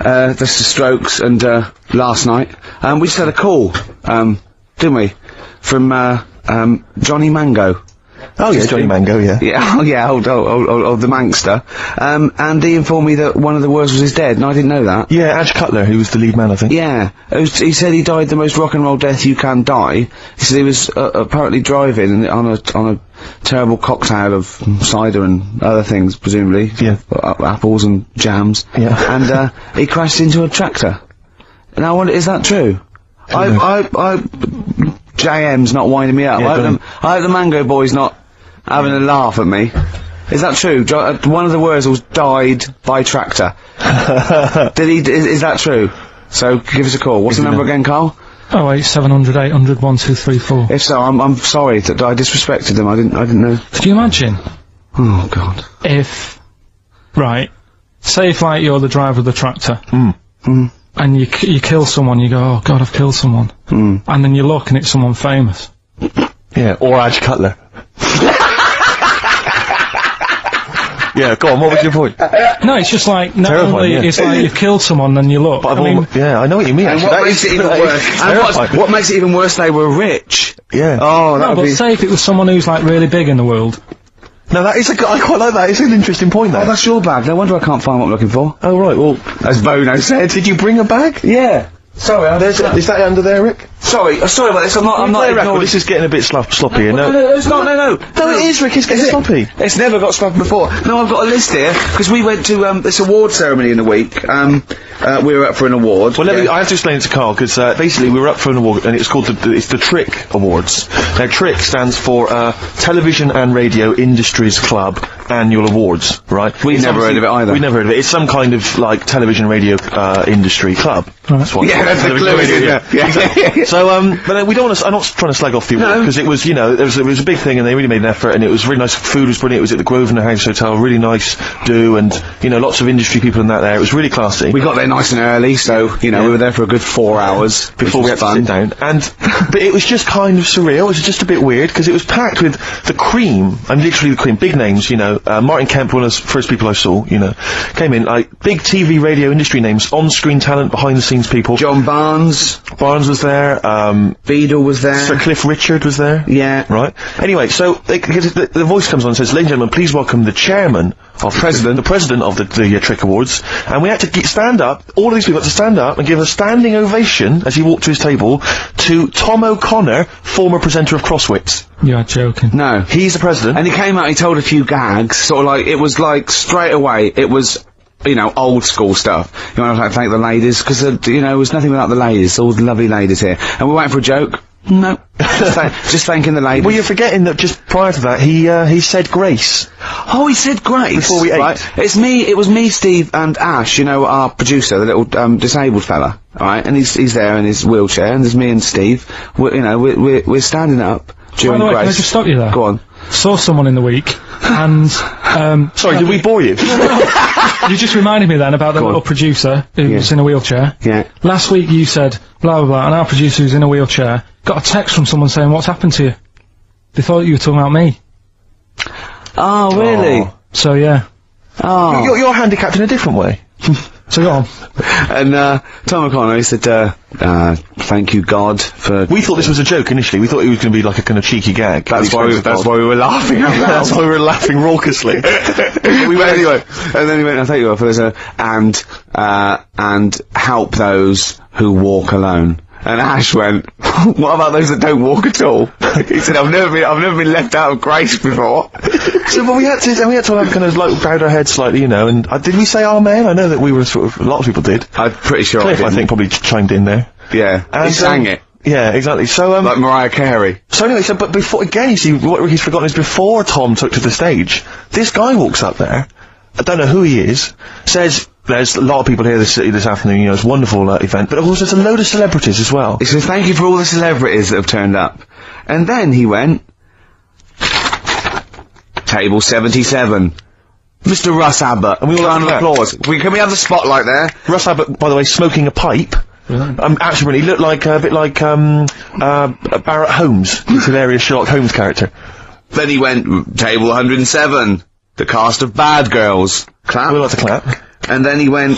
That's the Strokes, and last night we just had a call, didn't we, from Johnny Mango. Oh yeah, Johnny Mango, yeah. Yeah, old the Mankster. And he informed me that one of the Wurzels dead, and I didn't know that. Yeah, Ash Cutler, who was the lead man, I think. Yeah. He said he died the most rock and roll death you can die. He said he was apparently driving on a terrible cocktail of cider and other things, presumably. Yeah. Apples and jams. Yeah. And he crashed into a tractor. Now, is that true? JM's not winding me up. Yeah, I hope the Mango Boy's not having a laugh at me. Is that true? One of the Wurzels died by tractor. Is that true? So give us a call. What's the number again, Carl? 08700 800 1234. If so, I'm sorry that I disrespected them. I didn't know. Could you imagine? Oh God. If, right, say if like you're the driver of the tractor. And you kill someone, you go, oh God, I've killed someone. And then you look and it's someone famous. Yeah, or Ash Cutler. Yeah, go on, what was your point? No, it's just like, not Terrifying, only, it's like you've killed someone, then you look. But yeah, I know what you mean. And actually. what makes it even worse? And what makes it even worse? They were rich. Yeah. Oh, no, but say if it was someone who's like really big in the world. No, that is I quite like that. It's an interesting point, that. Oh, that's your bag. No wonder I can't find what I'm looking for. Oh, right, well... As Bono said. Did you bring a bag? Yeah. Sorry, is that under there, Rick? Sorry about this. I'm not ignoring. This is getting a bit sloppy, No, it's not. No, it is, Rick. It's getting sloppy. It's never got sloppy before. No, I've got a list here because we went to this award ceremony in the week. We were up for an award. Well, I have to explain it to Carl because basically we were up for an award and it's called the Trick Awards. Now, Trick stands for Television and Radio Industries Club Annual Awards, right? We've never heard of it either. We've never heard of it. It's some kind of like television radio industry club. That's what. Yeah, that's the clue. Yeah. Exactly. So, but we don't want to. I'm not trying to slag off the award because it was, you know, it was a big thing, and they really made an effort, and it was really nice. Food was brilliant. It was at the Grosvenor House Hotel, really nice do, and you know, lots of industry people in that there. It was really classy. We got there nice and early, so you know, we were there for a good 4 hours before we had to sit down. But it was just kind of surreal. It was just a bit weird because it was packed with the cream. And literally the cream, big names. You know, Martin Kemp, one of the first people I saw. You know, came in like big TV, radio industry names, on-screen talent, behind-the-scenes people. John Barnes was there. Beadle was there. Sir Cliff Richard was there. Yeah. Right. Anyway, so the voice comes on and says, "Ladies and gentlemen, please welcome the chairman of the president of the Trick Awards." And we had to stand up. All of these people had to stand up and give a standing ovation as he walked to his table to Tom O'Connor, former presenter of Crosswits. You're joking. No. He's the president. And he came out, he told a few gags, sort of like, it was like, straight away, it was, you know, old school stuff. You want to thank the ladies, because, you know, it was nothing without the ladies, all the lovely ladies here. And we're waiting for a joke. No. just thanking the ladies. Well, you're forgetting that just prior to that, he said grace. Oh, he said grace. Before we ate. Right. It was me, Steve, and Ash, you know, our producer, the little, disabled fella. Alright, and he's there in his wheelchair, and there's me and Steve. We're standing up during By the way, grace. can I just stop you there? Go on. Saw someone in the week, and, Sorry, did we bore you? You just reminded me then about the little producer who's in a wheelchair. Yeah. Last week you said, blah blah blah, and our producer who's in a wheelchair got a text from someone saying, what's happened to you? They thought you were talking about me. Oh, really? Oh. So, yeah. Oh. You're handicapped in a different way. So go on. And, Tom O'Connor, he said, thank you, God, for... We thought this was a joke initially. We thought it was going to be like a kind of cheeky gag. That's why we were laughing out loud. That's why we were laughing raucously. We went anyway. And then he went, I'll take you off, there's and help those who walk alone. And Ash went, what about those that don't walk at all? He said, I've never been left out of grace before. So, but we had to have kind of like bowed our heads slightly, you know, and did we say amen? I know that we were sort of, a lot of people did. I'm pretty sure Cliff, I think, probably chimed in there. Yeah. And he sang it. Yeah, exactly. So, like Mariah Carey. So anyway, but before, again, you see, what he's forgotten is before Tom took to the stage, this guy walks up there, I don't know who he is, says, there's a lot of people here this afternoon, you know, it's a wonderful event, but of course there's a load of celebrities as well. He says, thank you for all the celebrities that have turned up. And then he went, table 77, Mr. Russ Abbott, and we all round of applause. Can we have the spotlight there? Russ Abbott, by the way, smoking a pipe. Actually, he looked like, a bit like, Barrett Holmes, this hilarious Sherlock Holmes character. Then he went, table 107, the cast of Bad Girls. Clap. We like to clap. And then he went,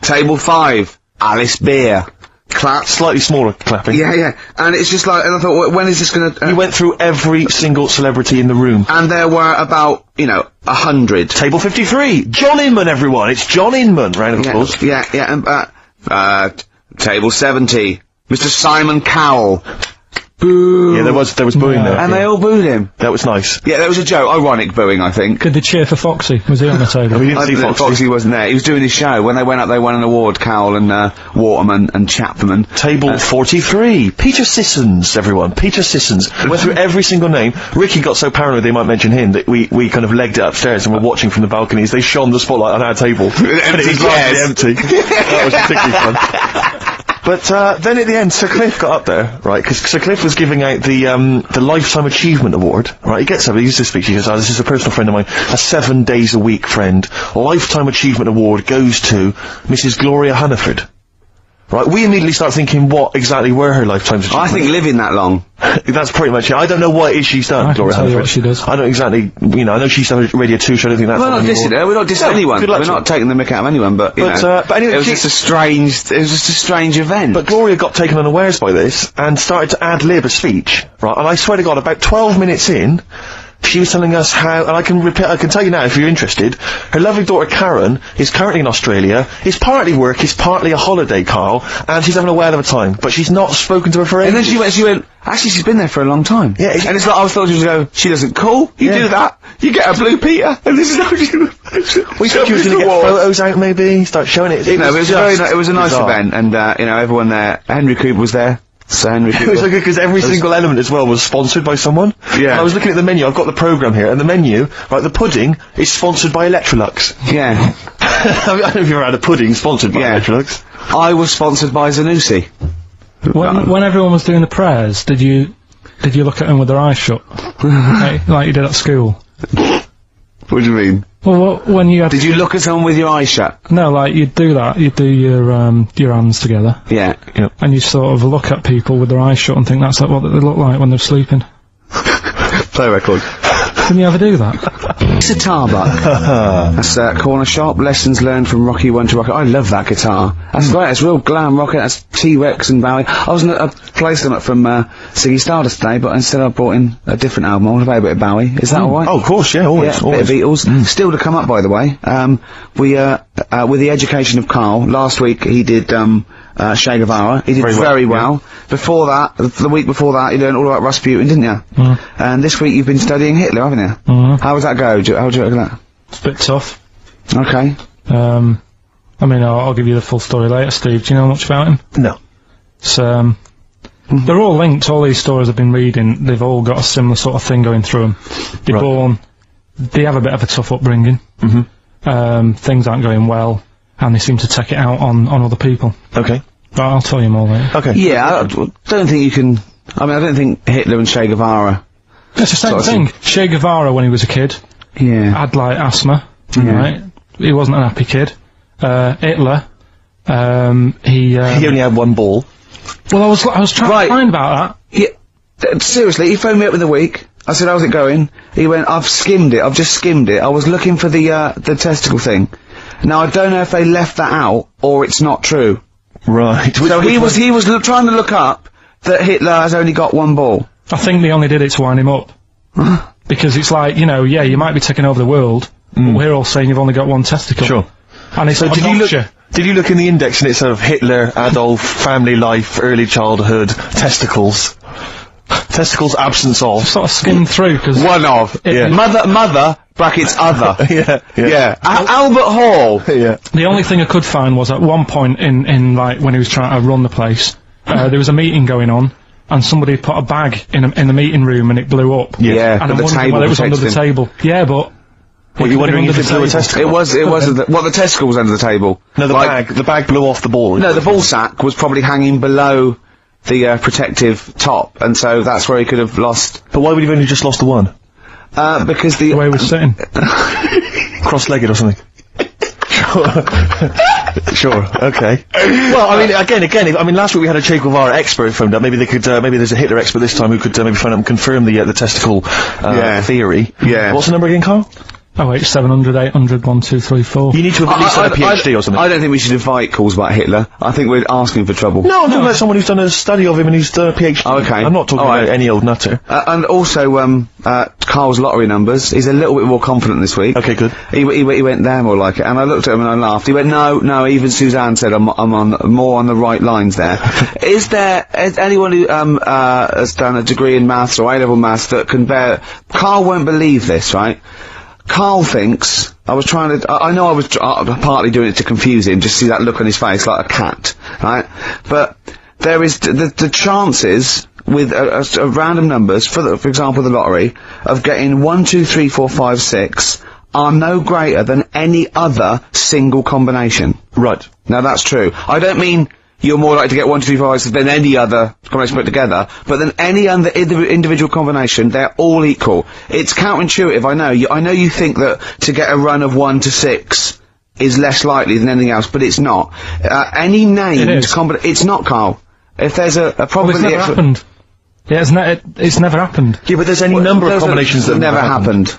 table 5, Alice Beer. Clap. Slightly smaller clapping. Yeah. And it's just like, and I thought, when is this gonna... He went through every single celebrity in the room. And there were about, 100. Table 53, John Inman, everyone. It's John Inman. Round of applause. Yeah, and, table 70, Mr. Simon Cowell. Boo! Yeah, there was booing there. And they all booed him. That was nice. Yeah, that was a joke. Ironic booing, I think. Did they cheer for Foxy? Was he on the table? We didn't see Foxy. Foxy wasn't there. He was doing his show. When they went up, they won an award, Cowell and, Waterman and Chapman. Table 43, Peter Sissons, everyone. Peter Sissons. Went through every single name. Ricky got so paranoid they might mention him that we kind of legged it upstairs and were watching from the balconies. They shone the spotlight on our table. And it was largely empty. That was particularly fun. But, then at the end, Sir Cliff got up there, right, because Sir Cliff was giving out the Lifetime Achievement Award, right, he gets up, he used to speak, he goes, this is a personal friend of mine, a 7 days a week friend, Lifetime Achievement Award goes to Mrs. Gloria Hunniford. Right, we immediately start thinking what exactly were her lifetime achievements. I think living that long. That's pretty much it. I don't know what it is she's done, Gloria tell you Hunniford. what she does. I don't exactly, I know she's done Radio 2, so I don't think that's... We're not dissing her, we're not dissing anyone. Good luck We're to not taking the mick out of anyone, but, but anyway, it was just a strange event. But Gloria got taken unawares by this, and started to ad-lib a speech, right, and I swear to God, about 12 minutes in, she was telling us how, and I can tell you now if you're interested, her lovely daughter Karen is currently in Australia, it's partly work, it's partly a holiday, Carl, and she's having a whale of a time, but she's not spoken to her for ages. And then she went, actually she's been there for a long time. Yeah. And it's like, I thought she was going, she doesn't call, you do that, you get a blue Peter, and this is how she... We thought she was going to get photos out maybe, start showing it. It was a nice event, and, everyone there, Henry Cooper was there. So Henry Cooper. It was so good because every single element as well was sponsored by someone. Yeah. And I was looking at the menu, I've got the programme here, and the menu, right, the pudding is sponsored by Electrolux. Yeah. I don't know if you've ever had a pudding sponsored by Electrolux. I was sponsored by Zanussi. When everyone was doing the prayers, did you look at them with their eyes shut? like you did at school? What do you mean? Well, when you had... Did you look at someone with your eyes shut? No, like, you'd do that. You'd do your hands together. Yeah. And you sort of look at people with their eyes shut and think that's like what they look like when they're sleeping. Play record. Didn't you ever do that? Guitar buck. That's corner shop. Lessons learned from Rocky 1 to Rocky. I love that guitar. That's great. It's real glam rock. That's T-Rex and Bowie. I placed them up from Ziggy Stardust today, but instead I brought in a different album. I want to play a bit of Bowie. Is that alright? Oh, of course, yeah, always. Yeah, bit of Beatles. Still to come up, by the way. With the education of Carl, last week he did Che Guevara. He did very well. Yeah. Before that, the week before that, you learned all about Rasputin, didn't you? And this week you've been studying Hitler, haven't you? How does that go? How do you look at that? It's a bit tough. Okay. I mean, I'll give you the full story later, Steve. Do you know much about him? No. It's, they're all linked. All these stories I've been reading, they've all got a similar sort of thing going through them. They have a bit of a tough upbringing. Things aren't going well, and they seem to take it out on other people. Okay. But I'll tell you more later. Okay. Yeah, I don't think you can... I mean, I don't think Hitler and Che Guevara... It's the same thing. Che Guevara, when he was a kid, had, like, asthma, right? He wasn't an happy kid. Hitler, he only had one ball. Well, I was trying to find about that. Seriously, he phoned me up in the week. I said, how's it going? He went, I've just skimmed it. I was looking for the testicle thing. Now, I don't know if they left that out, or it's not true. Right. So he was trying to look up that Hitler has only got one ball. I think they only did it to wind him up. Because it's like, you might be taking over the world, but we're all saying you've only got one testicle. Sure. And it's so did you look in the index and it sort of Hitler, Adolf, family life, early childhood, testicles? Testicles, absence of. Sort of skimmed through, because... One of. Mother, brackets other. Yeah. Albert Hall. Yeah. The only thing I could find was at one point in like, when he was trying to run the place, there was a meeting going on, and somebody put a bag in the meeting room and it blew up. Yeah, and I'm wondering whether it was under the table. Yeah, but... Were you wondering if it blew a testicle? It wasn't the testicle was under the table. No, the bag blew off the ball. No, the ball sack was probably hanging below the protective top, and so that's where he could have lost. But why would he have only just lost the one? Because the way he was sitting. Cross-legged or something. Sure, okay. Well, I mean, again, last week we had a Che Guevara expert phoned up. Maybe they could, maybe there's a Hitler expert this time who could maybe phone up and confirm the testicle theory. Yeah. What's the number again, Carl? 08700 800 1234. You need to have at least had a PhD or something. I don't think we should invite calls about Hitler. I think we're asking for trouble. No, I'm talking about someone who's done a study of him and who's done a PhD. Oh, okay. I'm not talking about any old nutter. And also, Carl's lottery numbers. He's a little bit more confident this week. Okay, good. He went, they're more like it. And I looked at him and I laughed. He went, no, even Suzanne said I'm more on the right lines there. Is anyone who, has done a degree in maths or A-level maths that can bear... Carl won't believe this, right? Carl thinks, I was partly doing it to confuse him, just see that look on his face like a cat, right? But there is, the chances with random numbers, for example the lottery, of getting 1, 2, 3, 4, 5, 6, are no greater than any other single combination. Right. Now that's true. I don't mean you're more likely to get 1, 2, 3, 4, 5 than any other combination put together, but than any other individual combination, they're all equal. It's counterintuitive, I know. I know you think that to get a run of 1 to 6 is less likely than anything else, but it's not. Any named combination... It's not, Carl. If there's a probability... Well, it's never happened. Yeah, it's never happened. Yeah, but there's any number of combinations that have never happened.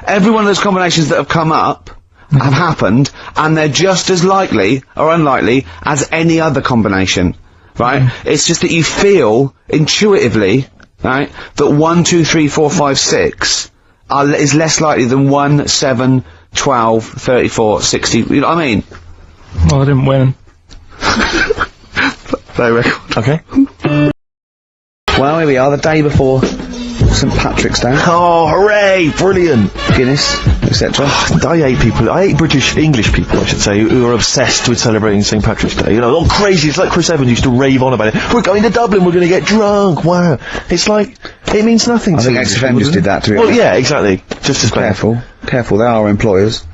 Every one of those combinations that have come up have happened, and they're just as likely or unlikely as any other combination, right? It's just that you feel intuitively, right, that 1, 2, 3, 4, 5, 6 is less likely than 1, 7, 12, 34, 60. You know what I mean? Well, I didn't win. Play record. Okay. Well, here we are, the day before St. Patrick's Day. Oh, hooray! Brilliant! Guinness, etc. I hate English people, I should say, who are obsessed with celebrating St. Patrick's Day. You know, all crazy. It's like Chris Evans used to rave on about it. We're going to Dublin, we're going to get drunk, wow. It's like, it means nothing to I think XFM just did that to me. Well, yeah, exactly. Just as bad. Careful, they are employers.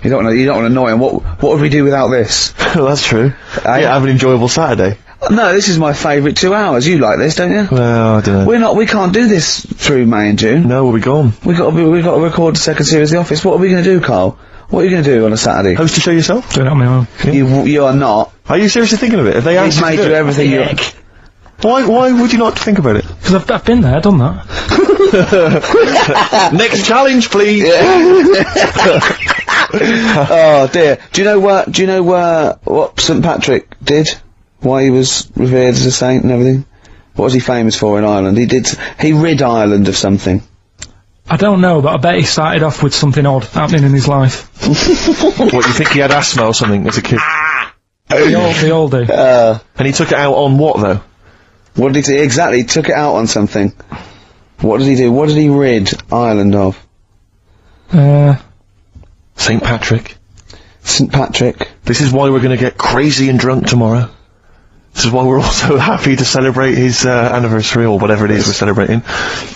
You don't want to annoy them. What would we do without this? Well, that's true. Yeah, have an enjoyable Saturday. No, this is my favourite 2 hours. You like this, don't you? Well, I don't know. We can't do this through May and June. No, we'll be gone. We've got to record the second series of The Office. What are we going to do, Carl? What are you going to do on a Saturday? Host a show yourself? Doing it on my own. Yeah. You are not. Are you seriously thinking of it? Have they asked you to do everything you... Why would you not think about it? Because I've been there, done that. Next challenge, please! Oh dear. Do you know what St. Patrick did? Why he was revered as a saint and everything? What was he famous for in Ireland? He rid Ireland of something. I don't know, but I bet he started off with something odd happening in his life. What, you think he had asthma or something as a kid? They all do. And he took it out on what, though? What did he do? Exactly, he took it out on something. What did he do? What did he rid Ireland of? St. Patrick. St. Patrick. This is why we're going to get crazy and drunk tomorrow. This is why we're also happy to celebrate his anniversary, or whatever it is we're celebrating.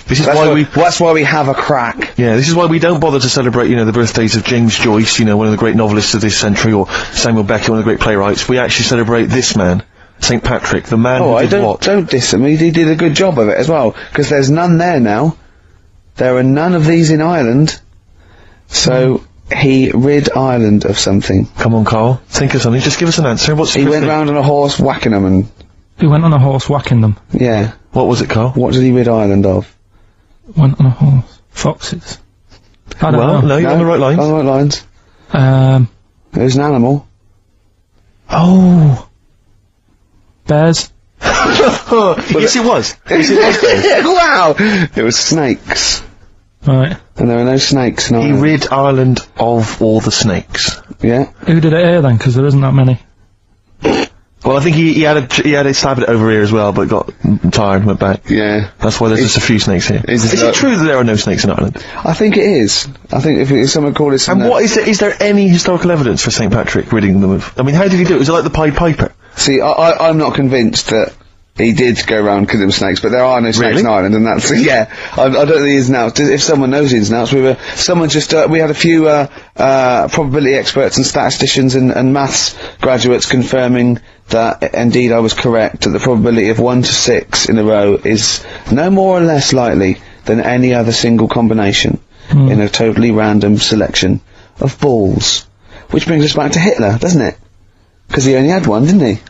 That's why we have a crack. Yeah, this is why we don't bother to celebrate, the birthdays of James Joyce, one of the great novelists of this century, or Samuel Beckett, one of the great playwrights. We actually celebrate this man, St. Patrick, the man who did what? Don't diss him. He did a good job of it as well, because there's none there now. There are none of these in Ireland. So... He rid Ireland of something. Come on, Carl. Think of something. Just give us an answer. He went round on a horse whacking them and... He went on a horse whacking them? Yeah. What was it, Carl? What did he rid Ireland of? Went on a horse. Foxes. I don't know. No, you're on the right lines. On the right lines. It was an animal. Oh. Bears. Yes, it was. Wow! It was snakes. Right. And there are no snakes in Ireland. He rid Ireland of all the snakes. Yeah. Who did it here then? Because there isn't that many. Well, I think he had a stab at it over here as well, but got tired and went back. Yeah. That's why there's just a few snakes here. Is it true that there are no snakes in Ireland? I think it is. I think if someone called it... And what is there any historical evidence for St. Patrick ridding them of... I mean, how did he do it? Was it like the Pied Piper? See, I'm not convinced that he did go around killing snakes, but there are no snakes in Ireland, and that's... Yeah, I don't think the ins and outs. If someone knows the ins and outs, we had a few probability experts and statisticians and maths graduates confirming that indeed I was correct, that the probability of 1 to 6 in a row is no more or less likely than any other single combination in a totally random selection of balls. Which brings us back to Hitler, doesn't it? Because he only had one, didn't he?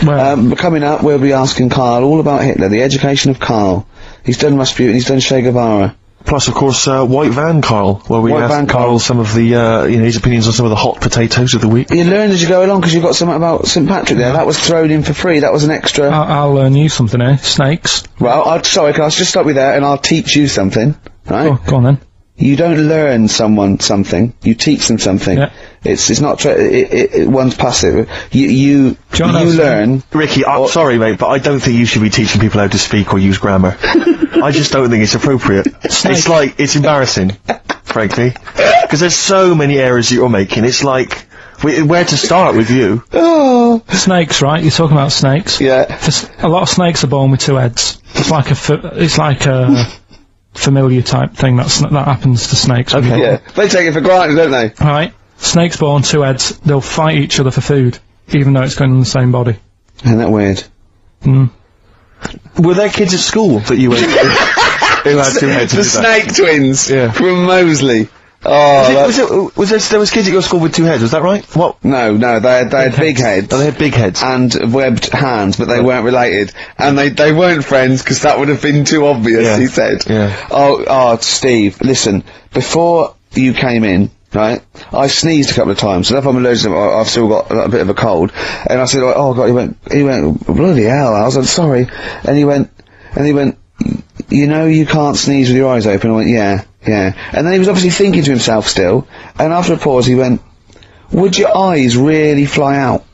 Well, coming up, we'll be asking Karl all about Hitler, the education of Karl. He's done Rasputin, he's done Che Guevara. Plus, of course, White Van Karl, where we asked Karl some of the, his opinions on some of the hot potatoes of the week. You learn as you go along, because you've got something about St. Patrick there. That was thrown in for free. That was an extra... I'll learn you something here. Snakes. Well, sorry, can I just stop you there, and I'll teach you something, right? Oh, go on then. You don't learn someone something, you teach them something. Yeah. It's not one's passive. You learn... Ricky, I'm sorry, mate, but I don't think you should be teaching people how to speak or use grammar. I just don't think it's appropriate. It's embarrassing, frankly. Because there's so many errors that you're making. It's like, where to start with you? Oh. Snakes, right? You're talking about snakes? Yeah. A lot of snakes are born with 2 heads. It's like a familiar type thing that happens to snakes. Okay. Yeah. They take it for granted, don't they? Right. Snakes born 2 heads, they'll fight each other for food, even though it's going in the same body. Isn't that weird? Were there kids at school that you went who had 2 heads? The snake twins Yeah. from Moseley. Oh, there was kids at your school with 2 heads, was that right? What? No, they had big heads. Oh, they had big heads. And webbed hands, but they weren't related. And they weren't friends, because that would have been too obvious, he said. Yeah. Oh, Steve, listen, before you came in, right, I sneezed a couple of times, so if I'm allergic, I've still got a bit of a cold. And I said, oh God, he went, bloody hell, I was like, sorry. And he went, you know you can't sneeze with your eyes open. I went, yeah. And then he was obviously thinking to himself still, and after a pause he went, would your eyes really fly out?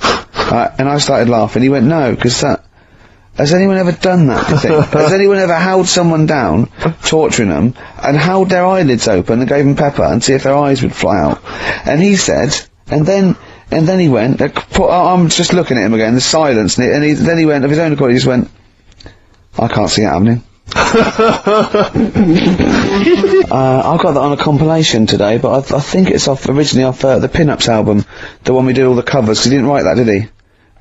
And I started laughing. He went, no, because has anyone ever done that, do you think? Has anyone ever held someone down, torturing them, and held their eyelids open and gave them pepper and see if their eyes would fly out? And he said, and then he went, I'm just looking at him again, the silence, then he went, of his own accord, he just went, I can't see it happening. I've got that on a compilation today, but I think it's originally off the Pin-Ups album, the one we did all the covers, 'cause he didn't write that, did he?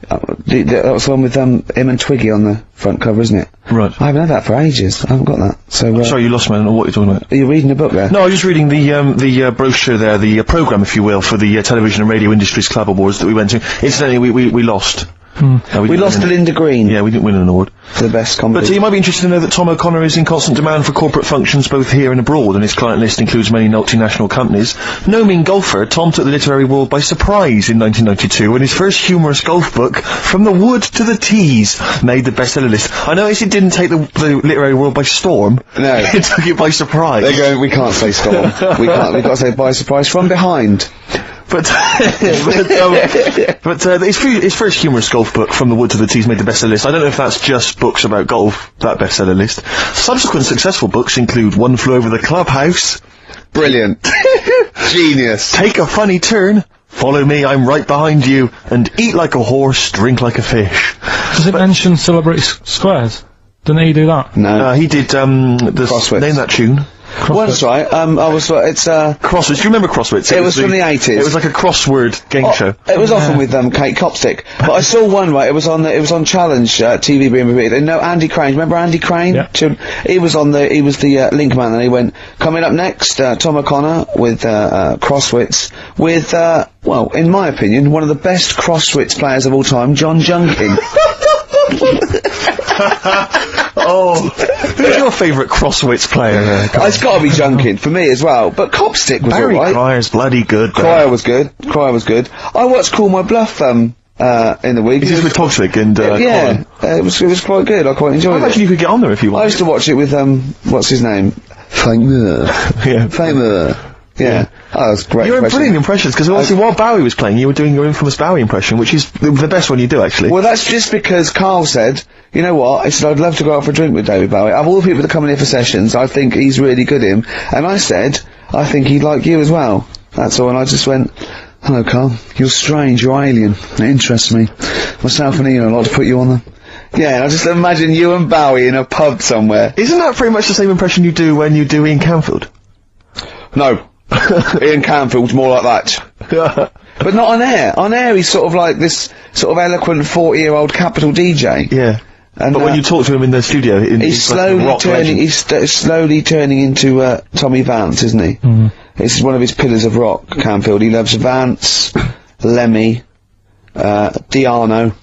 That was the one with him and Twiggy on the front cover, isn't it? Right. I haven't had that for ages. I haven't got that. So sorry, you lost me. I don't know what you're talking about. Are you reading a book there? No, I was just reading the brochure there, the programme, if you will, for the Television and Radio Industries Club Awards that we went to. Incidentally, we lost. We lost to Linda Green. Yeah, we didn't win an award. For the best comedy. But you might be interested to know that Tom O'Connor is in constant demand for corporate functions both here and abroad, and his client list includes many multinational companies. No mean golfer, Tom took the literary world by surprise in 1992 when his first humorous golf book, From the Wood to the Tees, made the bestseller list. I noticed it didn't take the literary world by storm. No. It took it by surprise. They're going, we can't say storm. We've got to say by surprise, from behind. But his first humorous golf book, From the Wood to the Tees, made the bestseller list. I don't know if that's just books about golf, that bestseller list. Subsequent successful books include One Flew Over the Clubhouse. Brilliant. Genius. Take a Funny Turn. Follow Me, I'm Right Behind You. And Eat Like a Horse, Drink Like a Fish. Does it mention Celebrity Squares? Didn't he do that? No. He did, Crosswits. Name that tune. Well, that's right. It's Crosswords. Do you remember Crosswords? It was from the 80s. It was like a crossword game show. It was often with Kate Copstick. But I saw one, right, it was on Challenge, TV being repeated. No, Andy Crane. Remember Andy Crane? Yeah. He was the link man, and he went, coming up next, Tom O'Connor with Crosswits, with, well, in my opinion, one of the best Crosswits players of all time, John Junkin. Oh, who's your favourite Crosswits player? It's got to be Junkin for me as well. But Copstick was Barry alright. Cryer's bloody good. Cryer was good. I watched Call My Bluff in the week. Is this with Toxic and yeah, it was quite good. I quite enjoyed it. I imagine you could get on there if you want. I used to watch it with what's his name? Famer. Yeah. Famer. Yeah. Oh, that was great. You were brilliant impressions, because obviously while Bowie was playing, you were doing your infamous Bowie impression, which is the best one you do, actually. Well, that's just because Carl said, you know what, he said, I'd love to go out for a drink with David Bowie. Of all the people that come in here for sessions, I think he's really good in. And I said, I think he'd like you as well. That's all, and I just went, hello, Carl. You're strange, you're alien. It interests me. Myself and Ian, I'd like to put you on the... Yeah, I just imagine you and Bowie in a pub somewhere. Isn't that pretty much the same impression you do when you do Ian Canfield? No. Ian Canfield's more like that. But not on air. On air he's sort of like this sort of eloquent 40-year-old Capital DJ. Yeah. And, but when you talk to him in the studio, he's slowly turning into Tommy Vance, isn't he? Mm. It's one of his pillars of rock, Canfield. He loves Vance, Lemmy, Diano.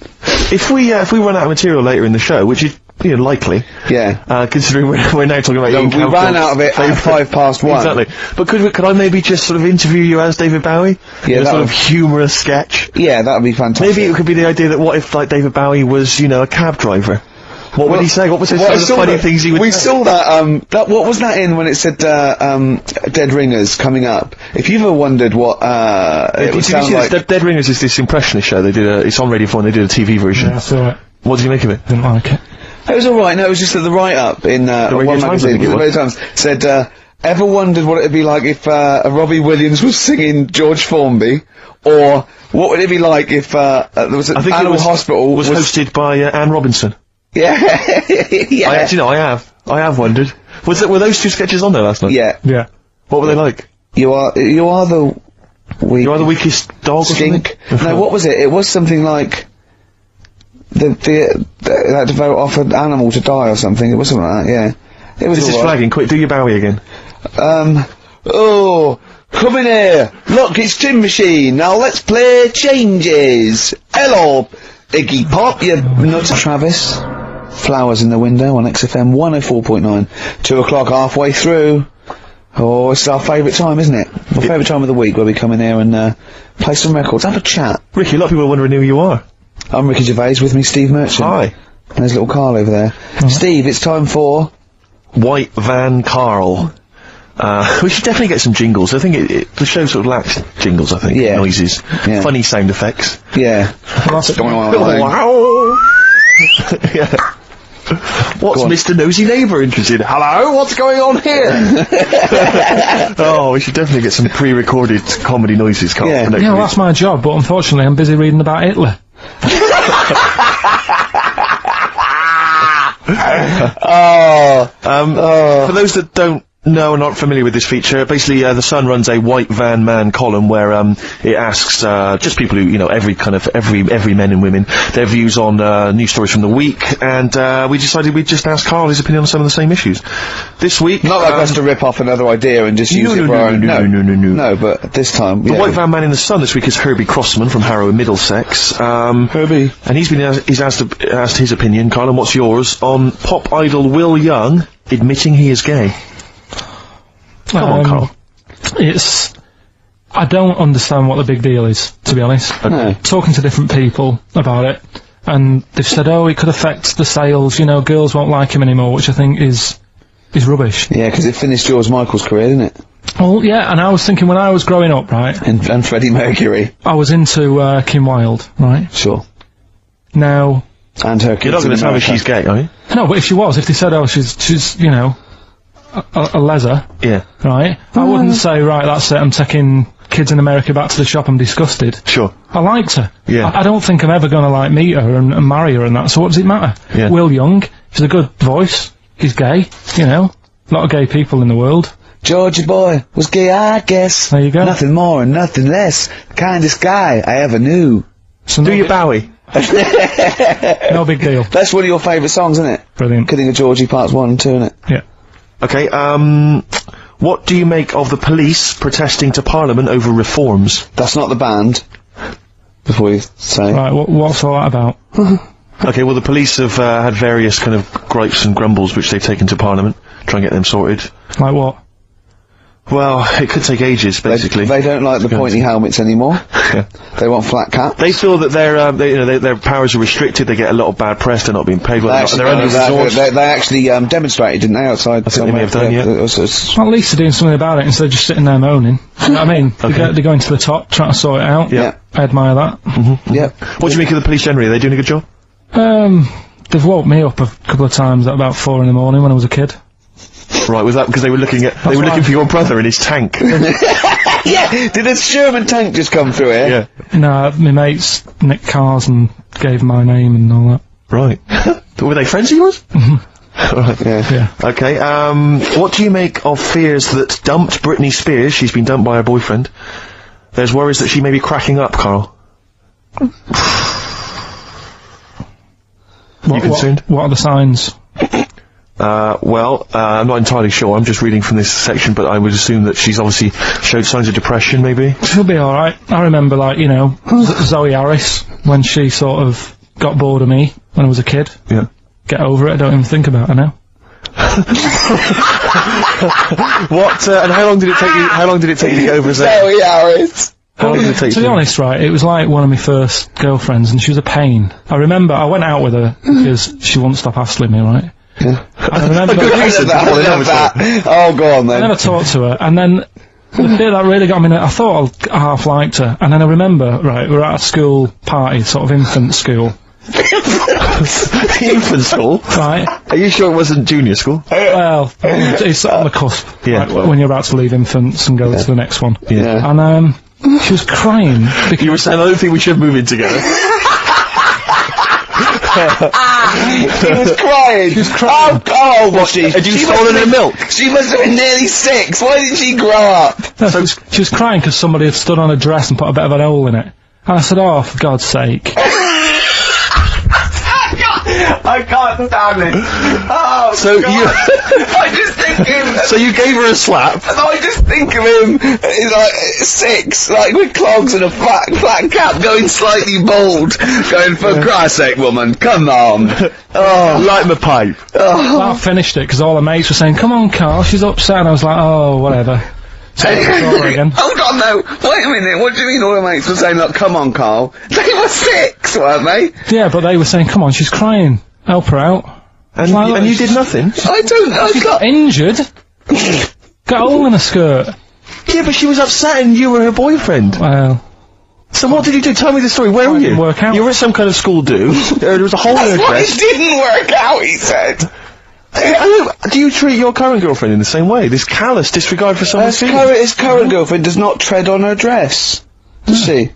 If we run out of material later in the show, which is likely. Yeah. Considering we're now talking about Ian We Campbell's ran out of it at 1:05. Exactly. But could I maybe just sort of interview you as David Bowie? Yeah, in a sort of humorous sketch? Yeah, that would be fantastic. Maybe it could be the idea that what if, like, David Bowie was, a cab driver? What would he say? What was his sort of funny things he would say? We saw that, what was that in when it said, Dead Ringers coming up? If you've ever wondered what, it would sound like... Dead Ringers is this impressionist show. They did it's on Radio 4 and they did a TV version. Yeah, I saw it. What did you make of it? Didn't like it. It was alright, no, it was just that the write-up in, one magazine, the Radio Times, said, ever wondered what it'd be like if, Robbie Williams was singing George Formby, or what would it be like if, there was an animal hospital... was hosted by, Anne Robinson. Yeah. Yeah. I have wondered. Were those two sketches on there last night? Yeah. Yeah. What were they like? You are the weakest dog skink. or something? No, what was it? It was something like they had to vote off an animal to die or something. It was something like that, yeah. It was This is flagging. Quick, do your Bowie again. Oh, come in here. Look, it's Tin Machine. Now let's play Changes. Hello, Iggy Pop, you nuts. Travis. Flowers in the Window on XFM 104.9. 2 o'clock, halfway through. Oh, it's our favourite time, isn't it? Our favourite time of the week where we come in here and play some records, have a chat. Ricky, a lot of people are wondering who you are. I'm Ricky Gervais, with me Steve Merchant. Hi. And there's little Carl over there. Steve, it's time for... White Van Carl. We should definitely get some jingles. I think the show sort of lacks jingles, I think. Yeah. Noises. Yeah. Funny sound effects. Yeah. What's going on? Wow. Yeah. What's Mr. Nosy Neighbour interested? Hello, what's going on here? Oh, we should definitely get some pre-recorded comedy noises, Carl. Yeah. Yeah, well, that's my job, but unfortunately I'm busy reading about Hitler. For those that don't know and aren't familiar with this feature, basically the Sun runs a White Van Man column where it asks just people who, every men and women, their views on news stories from the week, and we decided we'd just ask Carl his opinion on some of the same issues. This week... Not like us to rip off another idea and just use it for our own... No, No, but this time... The White Van Man in the Sun this week is Herbie Crossman from Harrow in Middlesex. Herbie. And he's asked his opinion, Carl, and what's yours, on pop idol Will Young admitting he is gay. Come on, Carl. I don't understand what the big deal is, to be honest. No. Talking to different people about it, and they've said, oh, it could affect the sales, girls won't like him anymore, which I think is rubbish. Yeah, because it finished George Michael's career, didn't it? Well, yeah, and I was thinking when I was growing up, right? And Freddie Mercury. I was into, Kim Wilde, right? Sure. Now... And her kids. You're not going to tell me she's gay, are you? No, but if she was, if they said, oh, she's a leather, yeah, right? I wouldn't say, right, that's it, I'm taking kids in America back to the shop, I'm disgusted. Sure. I liked her. Yeah. I don't think I'm ever gonna, meet her and marry her and that, so what does it matter? Yeah. Will Young, he's a good voice, he's gay, a lot of gay people in the world. Georgie boy was gay, I guess. There you go. Nothing more and nothing less. The kindest guy I ever knew. So do your Bowie. No big deal. That's one of your favourite songs, isn't it? Brilliant. Kidding of Georgie Parts 1 and 2, isn't it? Yeah. Okay, what do you make of the police protesting to Parliament over reforms? That's not the band. Before you say. Right, what's all that about? Okay, well the police have had various kind of gripes and grumbles which they've taken to Parliament, try and get them sorted. Like what? Well, it could take ages, basically. They don't like the pointy helmets anymore. They want flat caps. They feel that their powers are restricted, they get a lot of bad press, they're not being paid well, they're under-resourced. They actually demonstrated, didn't they, outside? I think they may have done, yeah. Well, at least they're doing something about it instead of just sitting there moaning. You know what I mean? Okay. They're going to the top, trying to sort it out. Yeah. I admire that. Yeah. What do you make of the police generally? Are they doing a good job? They've woke me up a couple of times at about 4 in the morning when I was a kid. Right, was that because they were looking for your brother in his tank? Yeah! Did a Sherman tank just come through here? Yeah. No, my mates nicked cars and gave my name and all that. Right. Were they friends of yours? Right. Yeah. Okay, what do you make of fears that dumped Britney Spears, she's been dumped by her boyfriend, there's worries that she may be cracking up, Carl? You concerned? What are the signs? I'm not entirely sure, I'm just reading from this section, but I would assume that she's obviously showed signs of depression, maybe? She'll be alright. I remember, Zoe Harris, when she sort of got bored of me when I was a kid. Yeah. get over it. I don't even think about it now. What, and how long did it take you to get over as that? Zoe Harris. How long did it take To be honest, right, it was like one of my first girlfriends, and she was a pain. I remember I went out with her because she wouldn't stop hassling me, right? Yeah. I remember Oh, go on then. I never talked to her, and then the bit that really got me, I thought I half liked her, and then I remember, right, we were at a school party, sort of infant school. Infant school? Right. Are you sure it wasn't junior school? Well, it's on the cusp. Yeah. Right, when you're about to leave infants and go to the next one. Yeah. And, she was crying. You were saying, I don't think we should move in together. She was crying. She was crying. Oh, was she? Had you She stolen must her have- milk? She must have been nearly 6. Why didn't she grow up? No, she was crying because somebody had stood on her dress and put a bit of an hole in it. And I said, oh, for God's sake. I can't stand it. Oh, So God. you- I just think of him. So you gave her a slap? And I just think of him, he's like 6, like with clogs and a flat cap, going slightly bald, going, for Christ's sake, woman, come on. Oh, Light my pipe. I finished it because all her mates were saying, come on, Carl, she's upset. And I was like, oh, whatever. So it was over again. hold on, no, wait a minute, what do you mean all the mates were saying, look, come on, Carl? They were 6, weren't they? Yeah, but they were saying, come on, she's crying. Help her out. And, Well, and you did nothing? She got injured. Got a hole in her skirt. Yeah, but she was upset and you were her boyfriend. Well, So what did you do? Tell me the story. Where were you? didn't work out. You were at some kind of school do. There was a hole in her That's why dress. it didn't work out, he said. Do you treat your current girlfriend in the same way? This callous disregard for someone's feelings? His current girlfriend does not tread on her dress. Does she?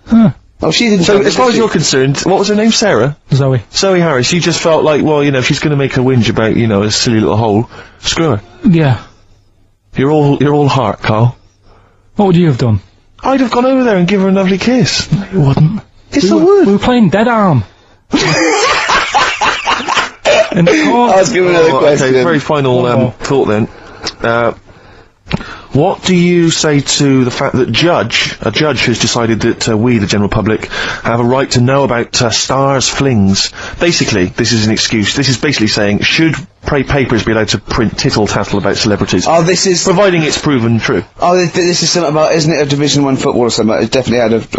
Huh. Oh, she didn't. So, tread, as far did as you're concerned, what was her name? Sarah? Zoe. Zoe Harris. You just felt like, well, you know, if she's going to make a whinge about, you know, a silly little hole, screw her. Yeah. You're all heart, Carl. What would you have done? I'd have gone over there and given her a lovely kiss. You wouldn't. Yes, I We would. were playing Dead Arm. In the corner. Ask him another question. Okay, very final One more. thought then. What do you say to the fact that a judge has decided that we, the general public, have a right to know about stars' flings? Basically, this is an excuse. This is basically saying, should papers be allowed to print tittle-tattle about celebrities? Oh, this is. Providing it's proven true. Oh, this is something about, isn't it, a Division 1 football or something? It's definitely out of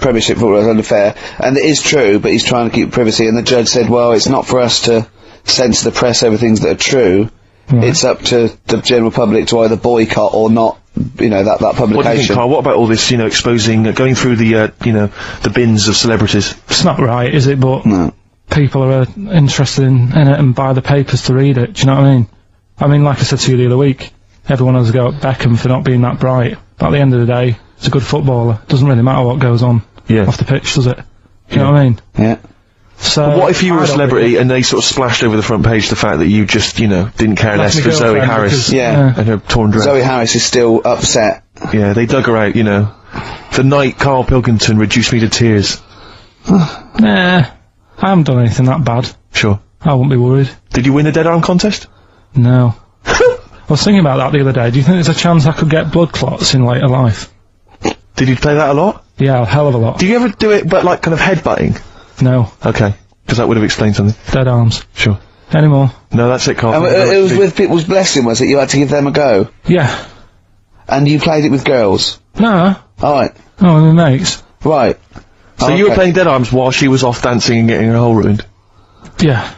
Premiership football as unfair, and it is true, but he's trying to keep privacy. And the judge said, well, it's not for us to censor the press over things that are true. Right. It's up to the general public to either boycott or not, you know, that publication. What do you think, Carl? What about all this, you know, exposing, going through the, you know, the bins of celebrities? It's not right, is it? But No. people are interested in it and buy the papers to read it. Do you know what I mean? I mean, like I said to you the other week, everyone has a go at Beckham for not being that bright. But at the end of the day, he's a good footballer. Doesn't really matter what goes on Yeah. off the pitch, does it? Do you know what I mean? Yeah. So What if you were I a don't celebrity really- and they sort of splashed over the front page the fact that you just, you know, didn't care That's less my for Zoe girlfriend Harris because- Yeah. and her torn dress? Zoe Harris is still upset. Yeah, they dug her out, you know. The night Karl Pilkington reduced me to tears. Nah, I haven't done anything that bad. Sure. I wouldn't be worried. Did you win the dead arm contest? No. I was thinking about that the other day. Do you think there's a chance I could get blood clots in later life? Did you play that a lot? Yeah, a hell of a lot. Do you ever do it, but like kind of headbutting? No. Okay. Because that would have explained something. Dead arms. Sure. Any more? No, that's it, Carl. And Thank you very it was much. with people's blessing, was it? You had to give them a go. Yeah. And you played it with girls. No. Alright. Oh, my mates. Right. So you were playing dead arms while she was off dancing and getting her hole ruined? Yeah.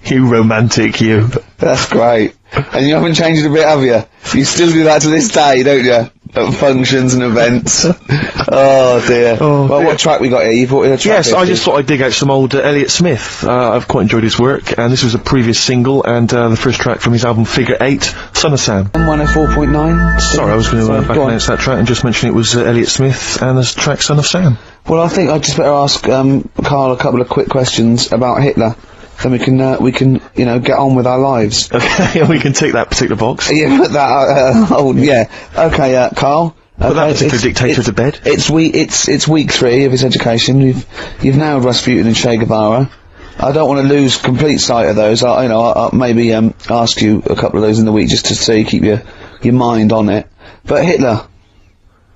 You romantic, you. That's great. And you haven't changed a bit, have you? You still do that to this day, don't you? At functions and events. Oh dear. Oh, well, dear. what track we got here? You brought in a track. Yes, I here, just thought I'd dig out some old Elliott Smith. I've quite enjoyed his work, and this was a previous single, and the first track from his album Figure 8, Son of Sam. 104.9. Sorry, I was going to back go on. announce that track and just mention it was Elliott Smith and the track Son of Sam. Well, I think I'd just better ask Karl a couple of quick questions about Hitler. Then we can, you know, get on with our lives. Okay, we can tick that particular box. Yeah, put that, yeah. Okay, Karl. Put that Okay, particular dictator to bed. It's week 3 of his education. You've nailed Rasputin and Che Guevara. I don't want to lose complete sight of those. I'll maybe ask you a couple of those in the week just to so you keep your mind on it. But Hitler.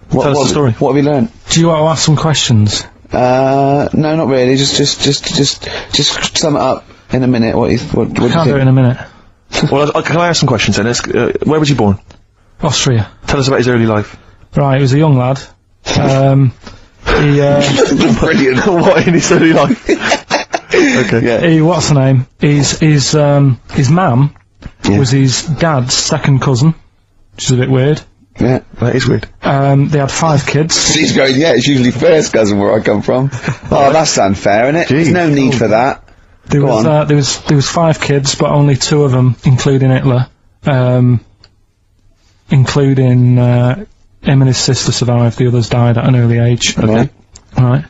Tell us the story. What have you learned? Do you want to ask some questions? No, not really. Just sum it up. in a minute. What do you Can't do it think? in a minute. Well, can I ask some questions then? Where was he born? Austria. Tell us about his early life. Right, he was a young lad. Brilliant. What in his early life? Okay. Yeah. What's the name? His mum was his dad's second cousin, which is a bit weird. Yeah. That is weird. They had 5 kids. He's going, yeah, it's usually first cousin where I come from. Oh, that's unfair, isn't it? Gee. There's no need for that. There was 5 kids, but only 2 of them, including Hitler, including him and his sister survived. The others died at an early age. Okay. Right.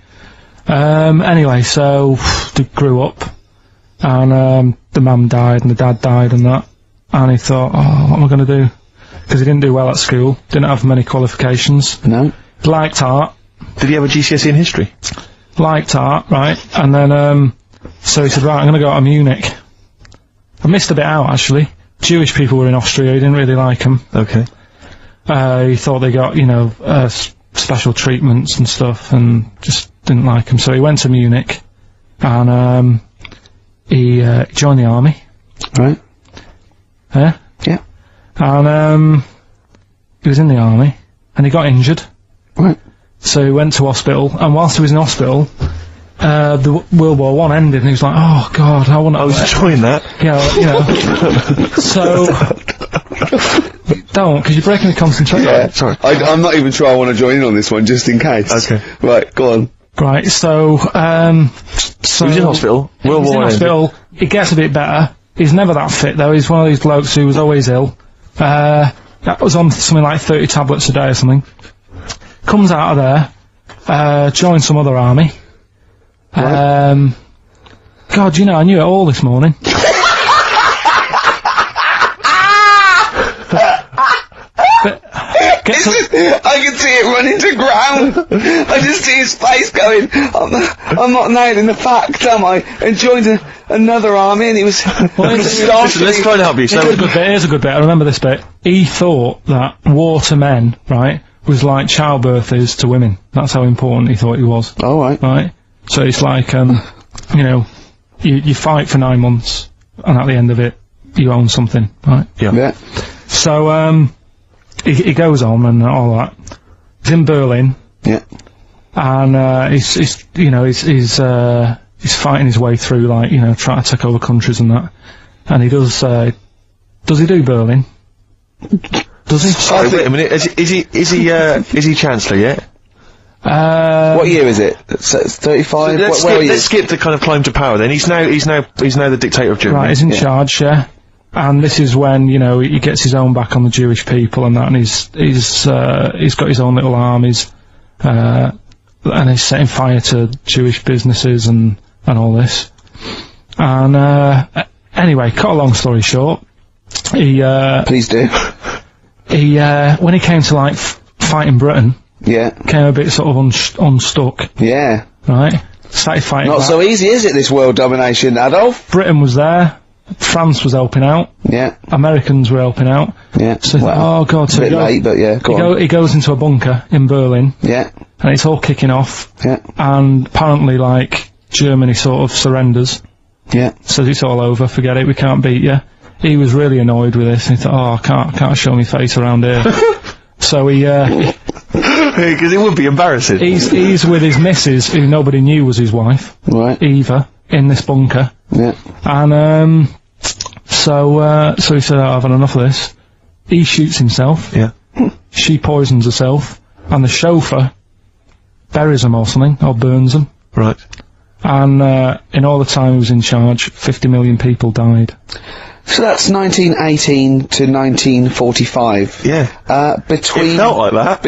Anyway, so they grew up, and the mum died and the dad died and that, and he thought, oh, what am I going to do? Because he didn't do well at school, didn't have many qualifications. No. Liked art. Did he have a GCSE in history? Liked art, right? And then, so he said, right, I'm going to go out to Munich. I missed a bit out, actually. Jewish people were in Austria, he didn't really like them. Okay. He thought they got, special treatments and stuff, and just didn't like them. So he went to Munich, and he joined the army. Right. Yeah? Yeah. And he was in the army, and he got injured. Right. So he went to hospital, and whilst he was in hospital, the World War I ended, and he was like, oh God, I want to... I was enjoying that. So... Don't, because you're breaking the concentration. Yeah. Sorry. I'm not even sure I want to join in on this one, just in case. Okay. Right, go on. Right, so... He was in hospital. World He's in War ended. hospital, he gets a bit better. He's never that fit, though. He's one of these blokes who was always ill. That was on something like 30 tablets a day or something. Comes out of there, joins some other army. Right. God, I knew it all this morning. I can see it running to ground. I just see his face going, I'm not nailing the fact, am I? And joined another army, and he was... Listen, let's try and help you. So, Here's a good bit. I remember this bit. He thought that war to men, right, was like childbirth is to women. That's how important he thought he was. All right. Right? So it's like, you fight for 9 months, and at the end of it, you own something, right? Yeah. So, he goes on and all that. He's in Berlin. Yeah. And, he's fighting his way through, trying to take over countries and that. And he does he do Berlin? Does he? sorry, wait a minute. Is he Chancellor yet? What year is it? 35? Let's skip the kind of climb to power then. He's now the dictator of Germany. Right, he's in charge, yeah. And this is when, he gets his own back on the Jewish people and that, and he's got his own little armies, and he's setting fire to Jewish businesses and all this. And, anyway, cut a long story short, Please do. when he came to, fighting Britain, Yeah. came a bit sort of unstuck, Yeah. right? Started fighting Not back. so easy, is it, this world domination, Adolf? Britain was there, France was helping out, Yeah. Americans were helping out. Yeah. So, Well, oh God, so a bit late, but yeah, go on. he goes into a bunker in Berlin, Yeah. and it's all kicking off, Yeah. and apparently, Germany sort of surrenders, Yeah. says it's all over, forget it, we can't beat you. He was really annoyed with this, and he thought, oh, I can't show my face around here. So Because it would be embarrassing. he's with his missus, who nobody knew was his wife, Right. Eva, in this bunker. Yeah. And, so he said, I've had enough of this. He shoots himself. Yeah. She poisons herself. And the chauffeur buries him or something, or burns him. Right. And, in all the time he was in charge, 50 million people died. So that's 1918 to 1945. Yeah. Between... It felt like that.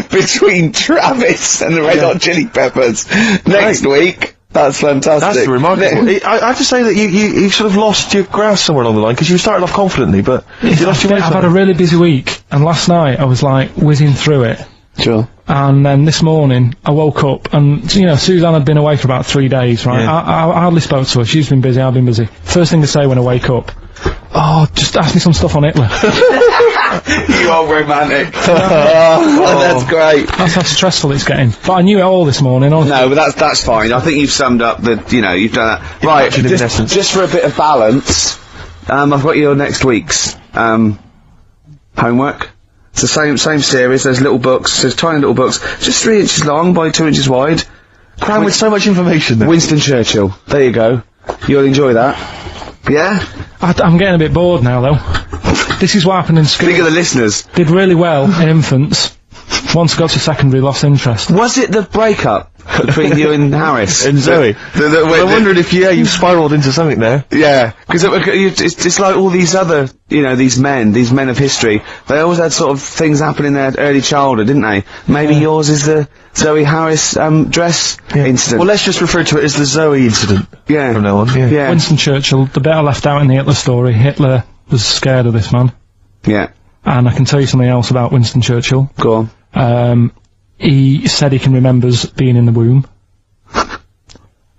Between Travis and the Red Hot Chili Peppers. Next week. That's fantastic. That's remarkable. I have to say that you sort of lost your grasp somewhere along the line, because you started off confidently, but you lost your way. I've had a really busy week, and last night I was whizzing through it. Sure. And then this morning, I woke up, and, Suzanne had been away for about 3 days, right? Yeah. I hardly spoke to her. She's been busy, I've been busy. First thing to say when I wake up, oh, just ask me some stuff on Hitler. You are romantic. That's great. That's how stressful it's getting. But I knew it all this morning. No, but that's fine. I think you've summed up the, you've done that. Right, just for a bit of balance, I've got your next week's, homework. It's the same series. There's little books. There's tiny little books, just 3 inches long by 2 inches wide. Crammed with so much information there. Winston Churchill. There you go. You'll enjoy that. Yeah? I'm getting a bit bored now, though. This is what happened in school. Think of the listeners. Did really well in infants. Once got to secondary, lost interest. Was it the breakup between you and Harris? And Zoe? I wondered if, you spiralled into something there. Yeah, because it's like all these other, these men of history, they always had sort of things happen in their early childhood, didn't they? Maybe yours is the Zoe Harris, dress incident. Well, let's just refer to it as the Zoe incident. Yeah. From now on, yeah. Winston Churchill, the bit I left out in the Hitler story, Hitler was scared of this man. Yeah. And I can tell you something else about Winston Churchill. Go on. He said he can remember being in the womb.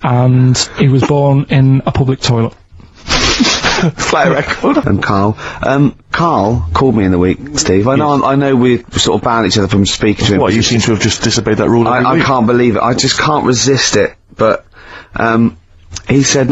And he was born in a public toilet. Play a record. And Karl. Karl called me in the week, Steve. I know we sort of banned each other from speaking to him. What, you seem to have just disobeyed that rule every week? I can't believe it. I just can't resist it. But, he said,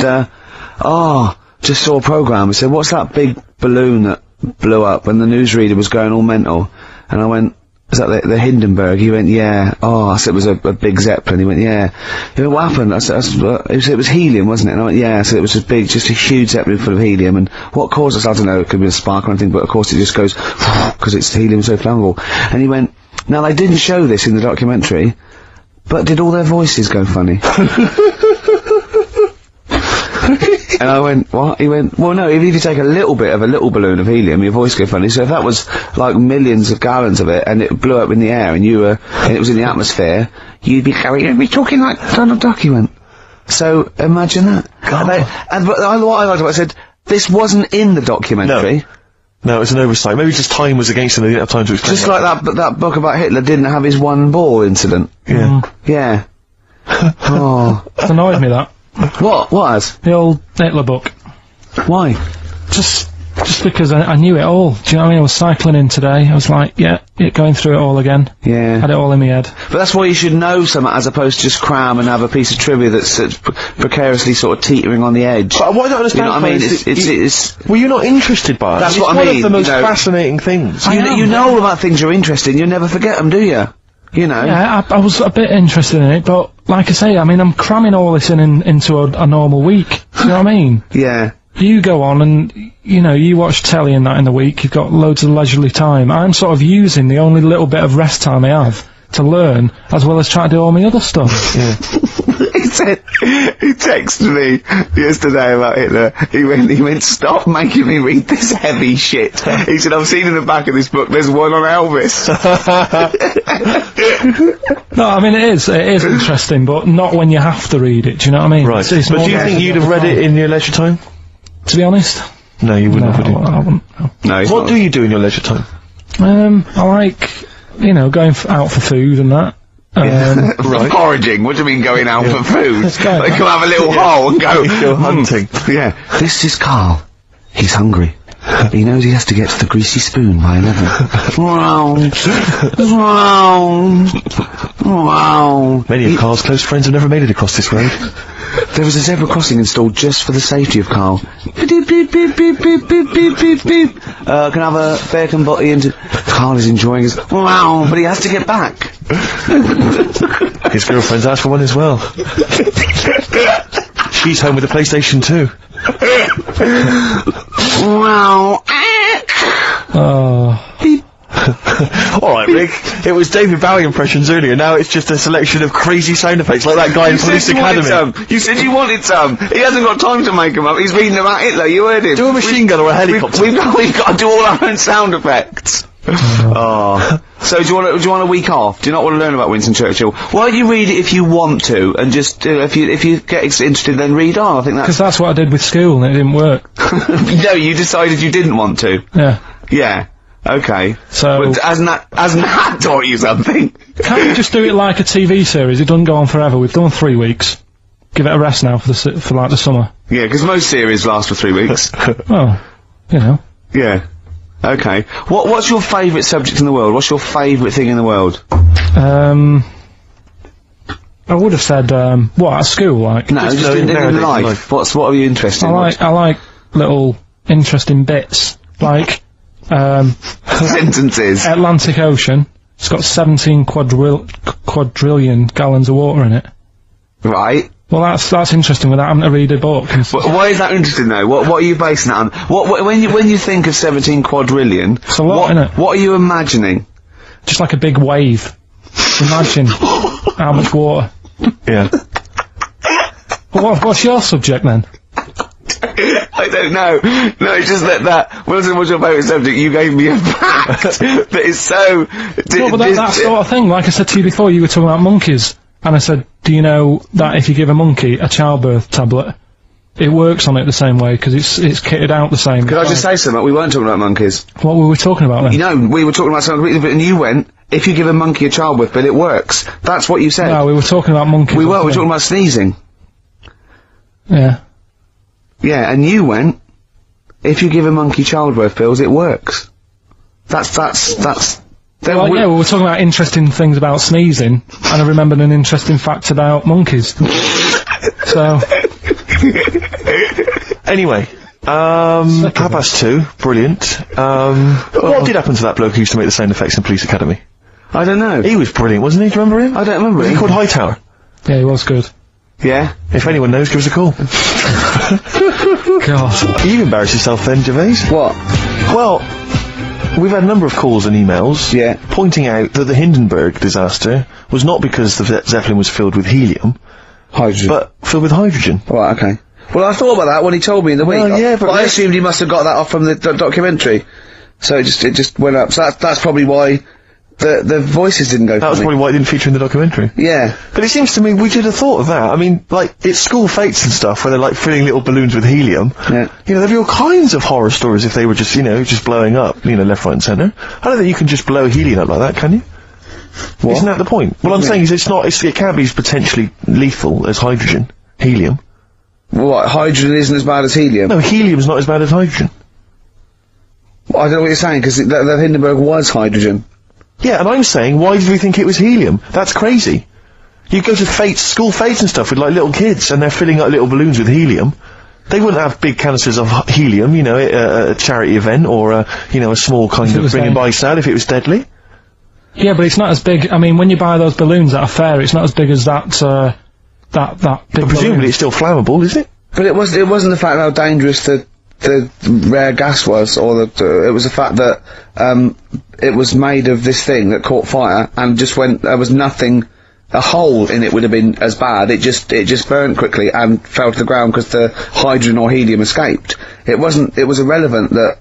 just saw a programme. He said, what's that big balloon that blew up? And the newsreader was going all mental. And I went, is that the Hindenburg? He went, yeah. Oh, I said it was a big Zeppelin. He went, yeah. He went, what happened? I said, it was helium, wasn't it? And I went, yeah. So it was just a huge Zeppelin full of helium. And what caused us? I don't know. It could be a spark or anything, but of course it just goes, because it's helium so flammable. And he went, now they didn't show this in the documentary, but did all their voices go funny? And I went, what? He went, well, no, if you take a little bit of a little balloon of helium, your voice goes funny. So if that was like millions of gallons of it, and it blew up in the air, and it was in the atmosphere, you'd be talking like Donald Duck, he went. So, imagine that. But what I liked about it, I said, this wasn't in the documentary. No, it's an oversight. Maybe just time was against him, they didn't have time to explain. Just like that book about Hitler didn't have his one ball incident. Yeah. Yeah. Oh. It's annoyed me, that. What has? The old Hitler book. Why? Just because I knew it all. Do you know what I mean? I was cycling in today. I was like, going through it all again. Yeah. Had it all in my head. But that's why you should know something as opposed to just cram and have a piece of trivia that's precariously sort of teetering on the edge. But what I don't understand, you know what I mean? It's were you not interested by it? That's it's what I mean. It's one of the most fascinating things. You know all about things you're interested in. You never forget them, do you? You know. Yeah, I was a bit interested in it, but like I say, I mean, I'm cramming all this into a normal week. Do you know what I mean? Yeah. You go on and, you watch telly and that in the week, you've got loads of leisurely time. I'm sort of using the only little bit of rest time I have to learn, as well as try to do all my other stuff. Yeah. He texted me yesterday about Hitler. He went, stop making me read this heavy shit. He said, I've seen in the back of this book, there's one on Elvis. No, I mean, it is interesting, but not when you have to read it, do you know what I mean? Right. But do you think you'd have read it in your leisure time? To be honest? No, you wouldn't have, would you? I wouldn't. No, what do you do in your leisure time? I like, going out for food and that. Right. Foraging? What do you mean going out for food? They come have a little hole and go hunting. Yeah. This is Karl. He's hungry. He knows he has to get to the greasy spoon by 11. Wow. Many of Karl's close friends have never made it across this road. There was a zebra crossing installed just for the safety of Karl. Beep, beep, beep, beep, beep, beep, beep, beep, beep. Can I have a bacon butty and... Karl is enjoying his... Wow, but he has to get back. His girlfriend's asked for one as well. She's home with a PlayStation 2. Wow. Alright, Rick. It was David Bowie impressions earlier, now it's just a selection of crazy sound effects like that guy in Police Academy. You said you wanted some. He hasn't got time to make them up. He's reading about Hitler, you heard him. Do a machine gun or a helicopter. We've got to do all our own sound effects. So do you want a week off? Do you not want to learn about Winston Churchill? Why don't you read it if you want to, and just if you get interested, then read on. I think that's because that's what I did with school, and it didn't work. No, you decided you didn't want to. Yeah. Yeah. Okay. So but hasn't that taught you something? Can't you just do it like a TV series? It doesn't go on forever. We've done 3 weeks. Give it a rest now for like the summer. Yeah, because most series last for 3 weeks. Well, Yeah. Okay. What's your favourite subject in the world? What's your favourite thing in the world? I would have said, at school, like? No, just in life. What are you interested in? I like little interesting bits, like, sentences. Atlantic Ocean. It's got 17 quadrillion gallons of water in it. Right. Well, that's interesting without having to read a book. Why is that interesting though? What are you basing that on? When you think of 17 quadrillion, it's a lot, innit? What are you imagining? Just like a big wave. Imagine how much water. Yeah. What's your subject then? I don't know. No, it's just that. Wilson, what's your favourite subject? You gave me a fact that is so. No, but that sort of thing. Like I said to you before, you were talking about monkeys, and I said, do you know that if you give a monkey a childbirth tablet, it works on it the same way because it's kitted out the same. Could I just say something? We weren't talking about monkeys. What were we talking about then? You know, we were talking about something completely different, and you went, if you give a monkey a childbirth pill, it works. That's what you said. No, we were talking about monkeys. We were talking about sneezing. Yeah. Yeah, and you went, if you give a monkey childbirth pills, it works. That's. Well, yeah, we were talking about interesting things about sneezing, and I remembered an interesting fact about monkeys. So. Anyway, 2:30, brilliant. What did happen to that bloke who used to make the sound effects in Police Academy? I don't know. He was brilliant, wasn't he? Do you remember him? I don't remember him. Was he called Hightower? Yeah, he was good. Yeah? If anyone knows, give us a call. God. You embarrassed yourself then, Gervais? What? Well, we've had a number of calls and emails pointing out that the Hindenburg disaster was not because the Zeppelin was filled with helium, hydrogen, but filled with hydrogen. Right, okay. Well, I thought about that when he told me in the week. Well, yeah, but I assumed he must have got that off from the documentary. So it just went up. So that's probably why the voices didn't go. That was probably why it didn't feature in the documentary. Yeah. But it seems to me we should have thought of that. I mean, like, it's school fates and stuff where they're like filling little balloons with helium. Yeah. You know, there'd be all kinds of horror stories if they were just, just blowing up, left, right and centre. I don't think you can just blow helium up like that, can you? What? Isn't that the point? Well, I'm saying is it can't be as potentially lethal as hydrogen. Helium. What, hydrogen isn't as bad as helium? No, helium's not as bad as hydrogen. Well, I don't know what you're saying, because the Hindenburg was hydrogen. Yeah, and I'm saying, why did we think it was helium? That's crazy. You go to school fates and stuff with, like, little kids, and they're filling up little balloons with helium. They wouldn't have big canisters of helium, at a charity event, or, a small kind of bring and buy sale if it was deadly. Yeah, but it's not as big. I mean, when you buy those balloons at a fair, it's not as big as that big But presumably balloon. It's still flammable, is it? But it wasn't the fact how dangerous the rare gas was, or it was the fact that, it was made of this thing that caught fire, and just there was nothing, a hole in it would have been as bad, it just burnt quickly and fell to the ground because the hydrogen or helium escaped. It was irrelevant that,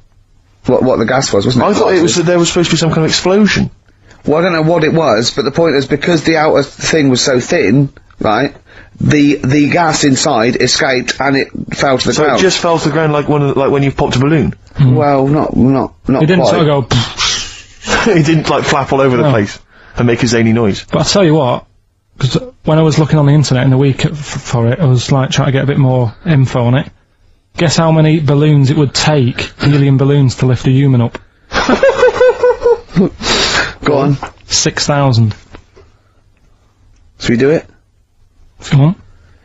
what the gas was, wasn't it? I thought it was that there was supposed to be some kind of explosion. Well, I don't know what it was, but the point is, because the outer thing was so thin, right, the gas inside escaped and it fell to the ground. So it just fell to the ground like when you've popped a balloon? Well, not It didn't quite. sort of go... It didn't, like, flap all over the place and make a zany noise. But I'll tell you what, because when I was looking on the internet in the week for it, I was, like, trying to get a bit more info on it. Guess how many balloons it would take, helium balloons, to lift a human up? Go on. 6,000. Should we do it? If you want.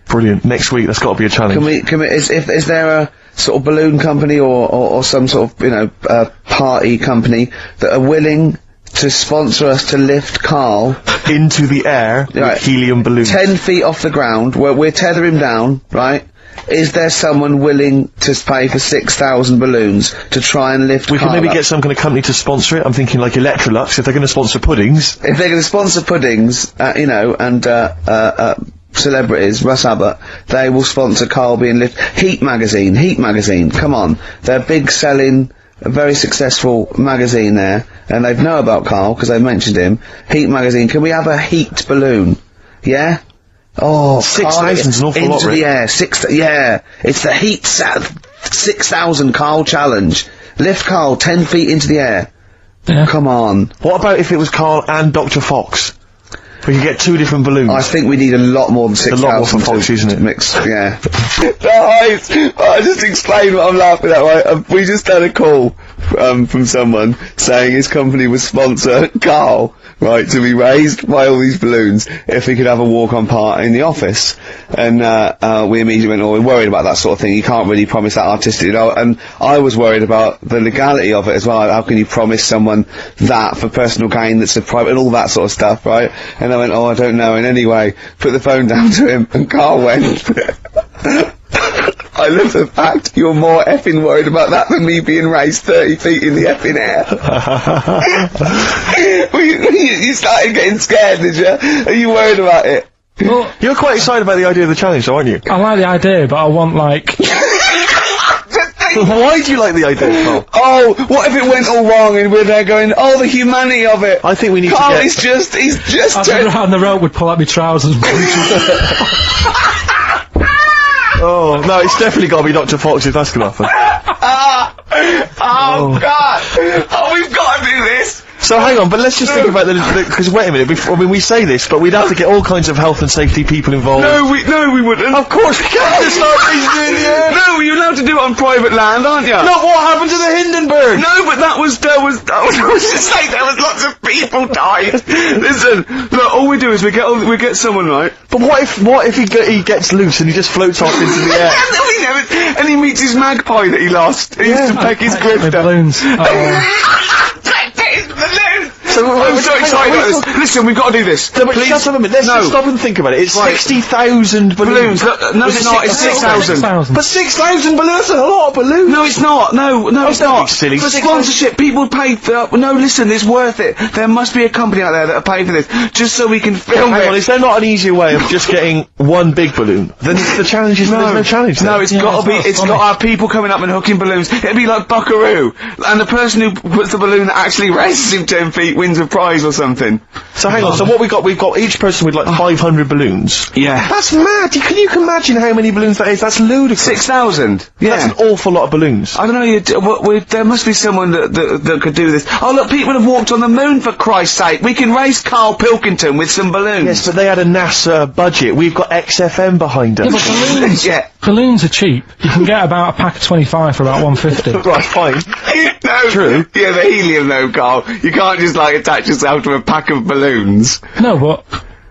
Brilliant. Next week, that's got to be a challenge. Can we, is there a sort of balloon company or some sort of, party company that are willing to sponsor us to lift Karl into the air with helium balloons? 10 feet off the ground, where we're tether him down, right? Is there someone willing to pay for 6,000 balloons to try and lift Karl? We can maybe get some kind of company to sponsor it. I'm thinking like Electrolux, if they're going to sponsor puddings. If they're going to sponsor puddings, and, celebrities, Russ Abbott, they will sponsor Karl being lifted. Heat magazine, come on. They're a big selling, a very successful magazine there, and they know about Karl, because they've mentioned him. Heat magazine, can we have a heat balloon? Yeah? Oh, 6,000's an awful lot, into the air, it's the heat 6,000 Karl challenge. Lift Karl 10 feet into the air. Yeah. Come on. What about if it was Karl and Dr. Fox? We could get 2 different balloons. I think we need a lot more than 6,000. A lot more for Fox, isn't it? Mix, yeah. I just explained what I'm laughing at, right? We just had a call, from someone saying his company would sponsor Karl, right, to be raised by all these balloons if he could have a walk-on part in the office. And we immediately went, we're worried about that sort of thing. You can't really promise that artistic, and I was worried about the legality of it as well. How can you promise someone that for personal gain that's a private, and all that sort of stuff, right? And I went, I don't know. And anyway, put the phone down to him, and Karl went, I love the fact you're more effing worried about that than me being raised 30 feet in the effing air. You started getting scared, did you? Are you worried about it? Well, you're quite excited about the idea of the challenge, though, aren't you? I like the idea, but I want, like... Why do you like the idea, Karl? Oh, what if it went all wrong and we're there going, the humanity of it? I think we need Karl, to get... he's just I'd around the rope would pull out my trousers. Oh, no, it's definitely got to be Dr. Fox if that's going to happen. God! Oh, we've got to do this! So hang on, but let's just think about because wait a minute, we say this, but we'd have to get all kinds of health and safety people involved. No, we wouldn't. Of course we can't just start raising in the air. No, you're allowed to do it on private land, aren't you? No, what happened to the Hindenburg? No, but I was just saying there was lots of people died. Listen, look, all we do is we get someone, right? But what if he gets loose and he just floats off into the air? And he meets his magpie that he lost. He used to peck his grifter. Balloons. So I'm so excited about this. Listen, we've got to do this. No, but please. Shut up a minute. Let's just stop and think about it. It's 60,000 balloons. No, it's not. It's 6,000. But 6,000 balloons? That's a lot of balloons. No, it's not. No, it's not. Silly. For sponsorship, people pay for... No, listen, it's worth it. There must be a company out there that'll pay for this, just so we can film Hang it. on, is there not an easier way of just getting one big balloon? Then the challenge is there's no challenge then. No, it's got to have people coming up and hooking balloons. It'd be like Buckaroo. And the person who puts the balloon that actually raises him 10 feet wins a prize or something. So hang on, so what we've got each person with like 500 balloons. Yeah. That's mad. Can you imagine how many balloons that is? That's ludicrous. 6,000. Yeah. That's an awful lot of balloons. I don't know, there must be someone that could do this. Oh look, people have walked on the moon for Christ's sake. We can raise Karl Pilkington with some balloons. Yes, but they had a NASA budget. We've got XFM behind us. Yeah, but balloons, balloons are cheap. You can get about a pack of 25 for about 150. Right, fine. No. True. Yeah, the helium though, Karl. You can't just like attach yourself to a pack of balloons. No, but...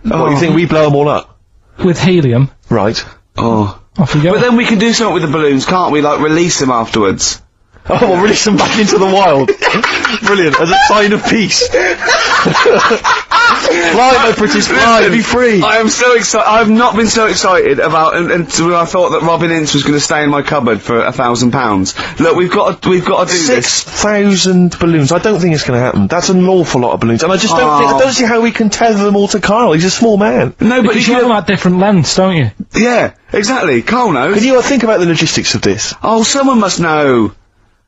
What, you think we blow them all up? With helium. Right. Oh. Off you go. But then we can do something with the balloons, can't we? Like release them afterwards. Oh, we'll release them back into the wild. Brilliant, as a sign of peace. Fly, my British, fly, be free. I am so excited. I've not been so excited about until I thought that Robin Ince was going to stay in my cupboard for £1,000. Look, we've got to do this. 6,000 balloons. I don't think it's going to happen. That's an awful lot of balloons, and I just I don't see how we can tether them all to Karl. He's a small man. No, but you have them at different lengths, don't you? Yeah, exactly. Karl knows. Can you think about the logistics of this? Oh, someone must know.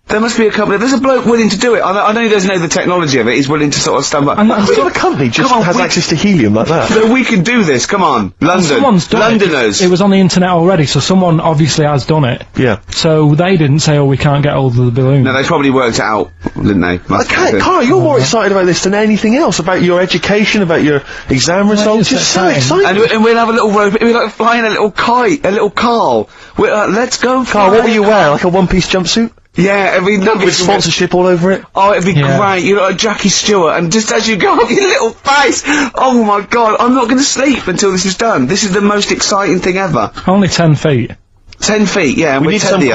There must be a company. There's a bloke willing to do it. I know he doesn't know the technology of it. He's willing to sort of stand back. And a company just has access to helium like that. So we can do this. Come on, London. Someone's done Londoners. It was on the internet already, so someone obviously has done it. Yeah. So they didn't say, we can't get hold of the balloon. No, they probably worked it out, didn't they? Karl, you're more excited about this than anything else. About your education, about your exam results. You're so excited. And we'll have a little rope. We're like flying a little kite, a little Karl. Let's go, Karl. What will you wear? Like a one-piece jumpsuit? Yeah, it'd be lovely. With sponsorship all over it? Oh, it'd be great. You look like Jackie Stewart, and just as you go up your little face, oh my god, I'm not going to sleep until this is done. This is the most exciting thing ever. Only 10 feet. 10 feet, yeah, and we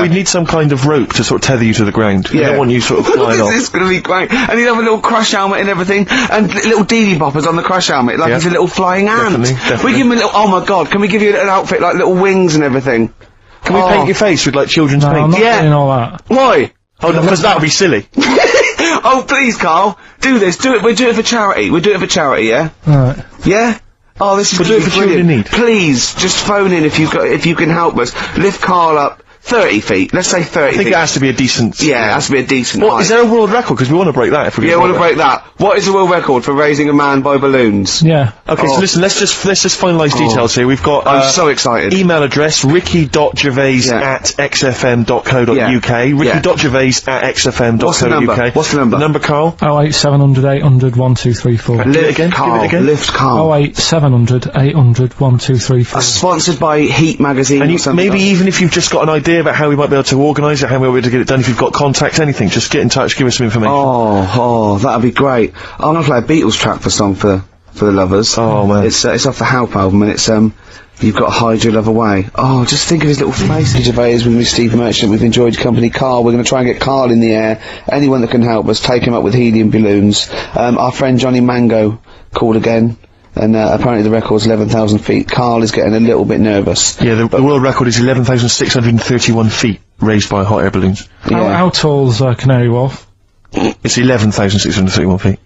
need some kind of rope to sort of tether you to the ground. Yeah. I don't want you sort of flying off. This is going to be great. And you'll have a little crash helmet and everything, and little deedie boppers on the crash helmet, like he's a little flying ant. Definitely. We give him a little, oh my god, can we give you an outfit like little wings and everything? Can we paint your face with like children's paint? I'm not doing all that. Why? Oh, no, because that would be silly. Oh, please, Karl, do this. Do it. We'll do it for charity. We'll do it for charity, yeah? Alright. Yeah? Oh, this is We'll do it for children in need. Please, just phone in if you can help us. Lift Karl up 30 feet. Let's say 30 feet. I think it has to be a decent... Yeah, it has to be a decent height. Is there a world record? Because we want to break that if we're going to want to break that. What is the world record for raising a man by balloons? Yeah. Okay, so listen, let's just finalise details here. We've got... I'm so excited. Email address, ricky.gervais@xfm.co.uk. Ricky.gervais@xfm.co.uk. What's the number? What's the number? The number, Karl? 08700 800 1234. Do it again. Karl. Give it again. Lift Karl. 08700 800 1234. Sponsored by Heat magazine And or something. maybe even if you've just got an idea idea about how we might be able to organise it, how we might be able to get it done, if you've got contacts, anything, just get in touch, give us some information. Oh, that'd be great. I'm gonna play a Beatles track for the lovers. Oh, man. It's off the Help album, and it's, You've Got to Hide Your Love Away. Oh, just think of his little face. Gervais with me, Steve Merchant. We've enjoyed your company. Karl, we're going to try and get Karl in the air. Anyone that can help us, take him up with helium balloons. Our friend Johnny Mango called again, and apparently the record's 11,000 feet. Karl is getting a little bit nervous. Yeah, the world record is 11,631 feet, raised by hot air balloons. Yeah. How tall's Canary Wharf? It's 11,631 feet.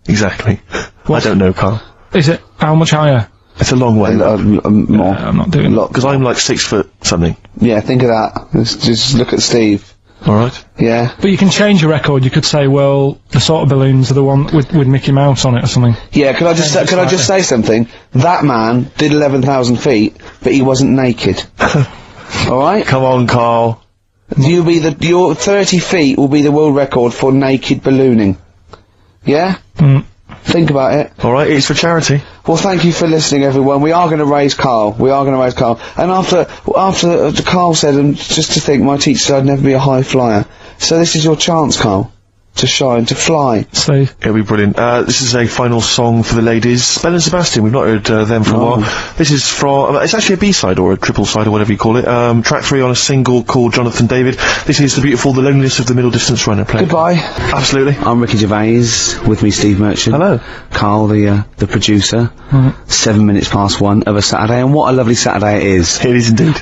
Exactly. I don't know, Karl. Is it? How much higher? It's a long way. More. I'm not doing it. Because I'm like 6 foot something. Yeah, think of that. Just look at Steve. Alright. Yeah. But you can change your record. You could say, well, the sort of balloons are the one with Mickey Mouse on it or something. Yeah, could I just say something? That man did 11,000 feet, but he wasn't naked. Alright? Come on, Karl. Your 30 feet will be the world record for naked ballooning. Yeah? Think about it. Alright, it's for charity. Well, thank you for listening, everyone. We are going to raise Karl. And after Karl said, and just to think, my teacher said I'd never be a high flyer. So this is your chance, Karl. To shine, to fly. Steve. It'll be brilliant. This is a final song for the ladies. Belle and Sebastian, we've not heard them for a while. This is from, it's actually a B-side or a triple side or whatever you call it. Track 3 on a single called Jonathan David. This is the beautiful The Loneliness of the Middle Distance Runner. Goodbye. Absolutely. I'm Ricky Gervais, with me Steve Merchant. Hello. Karl, the producer. 7 minutes past 1 of a Saturday, and what a lovely Saturday it is. It is indeed.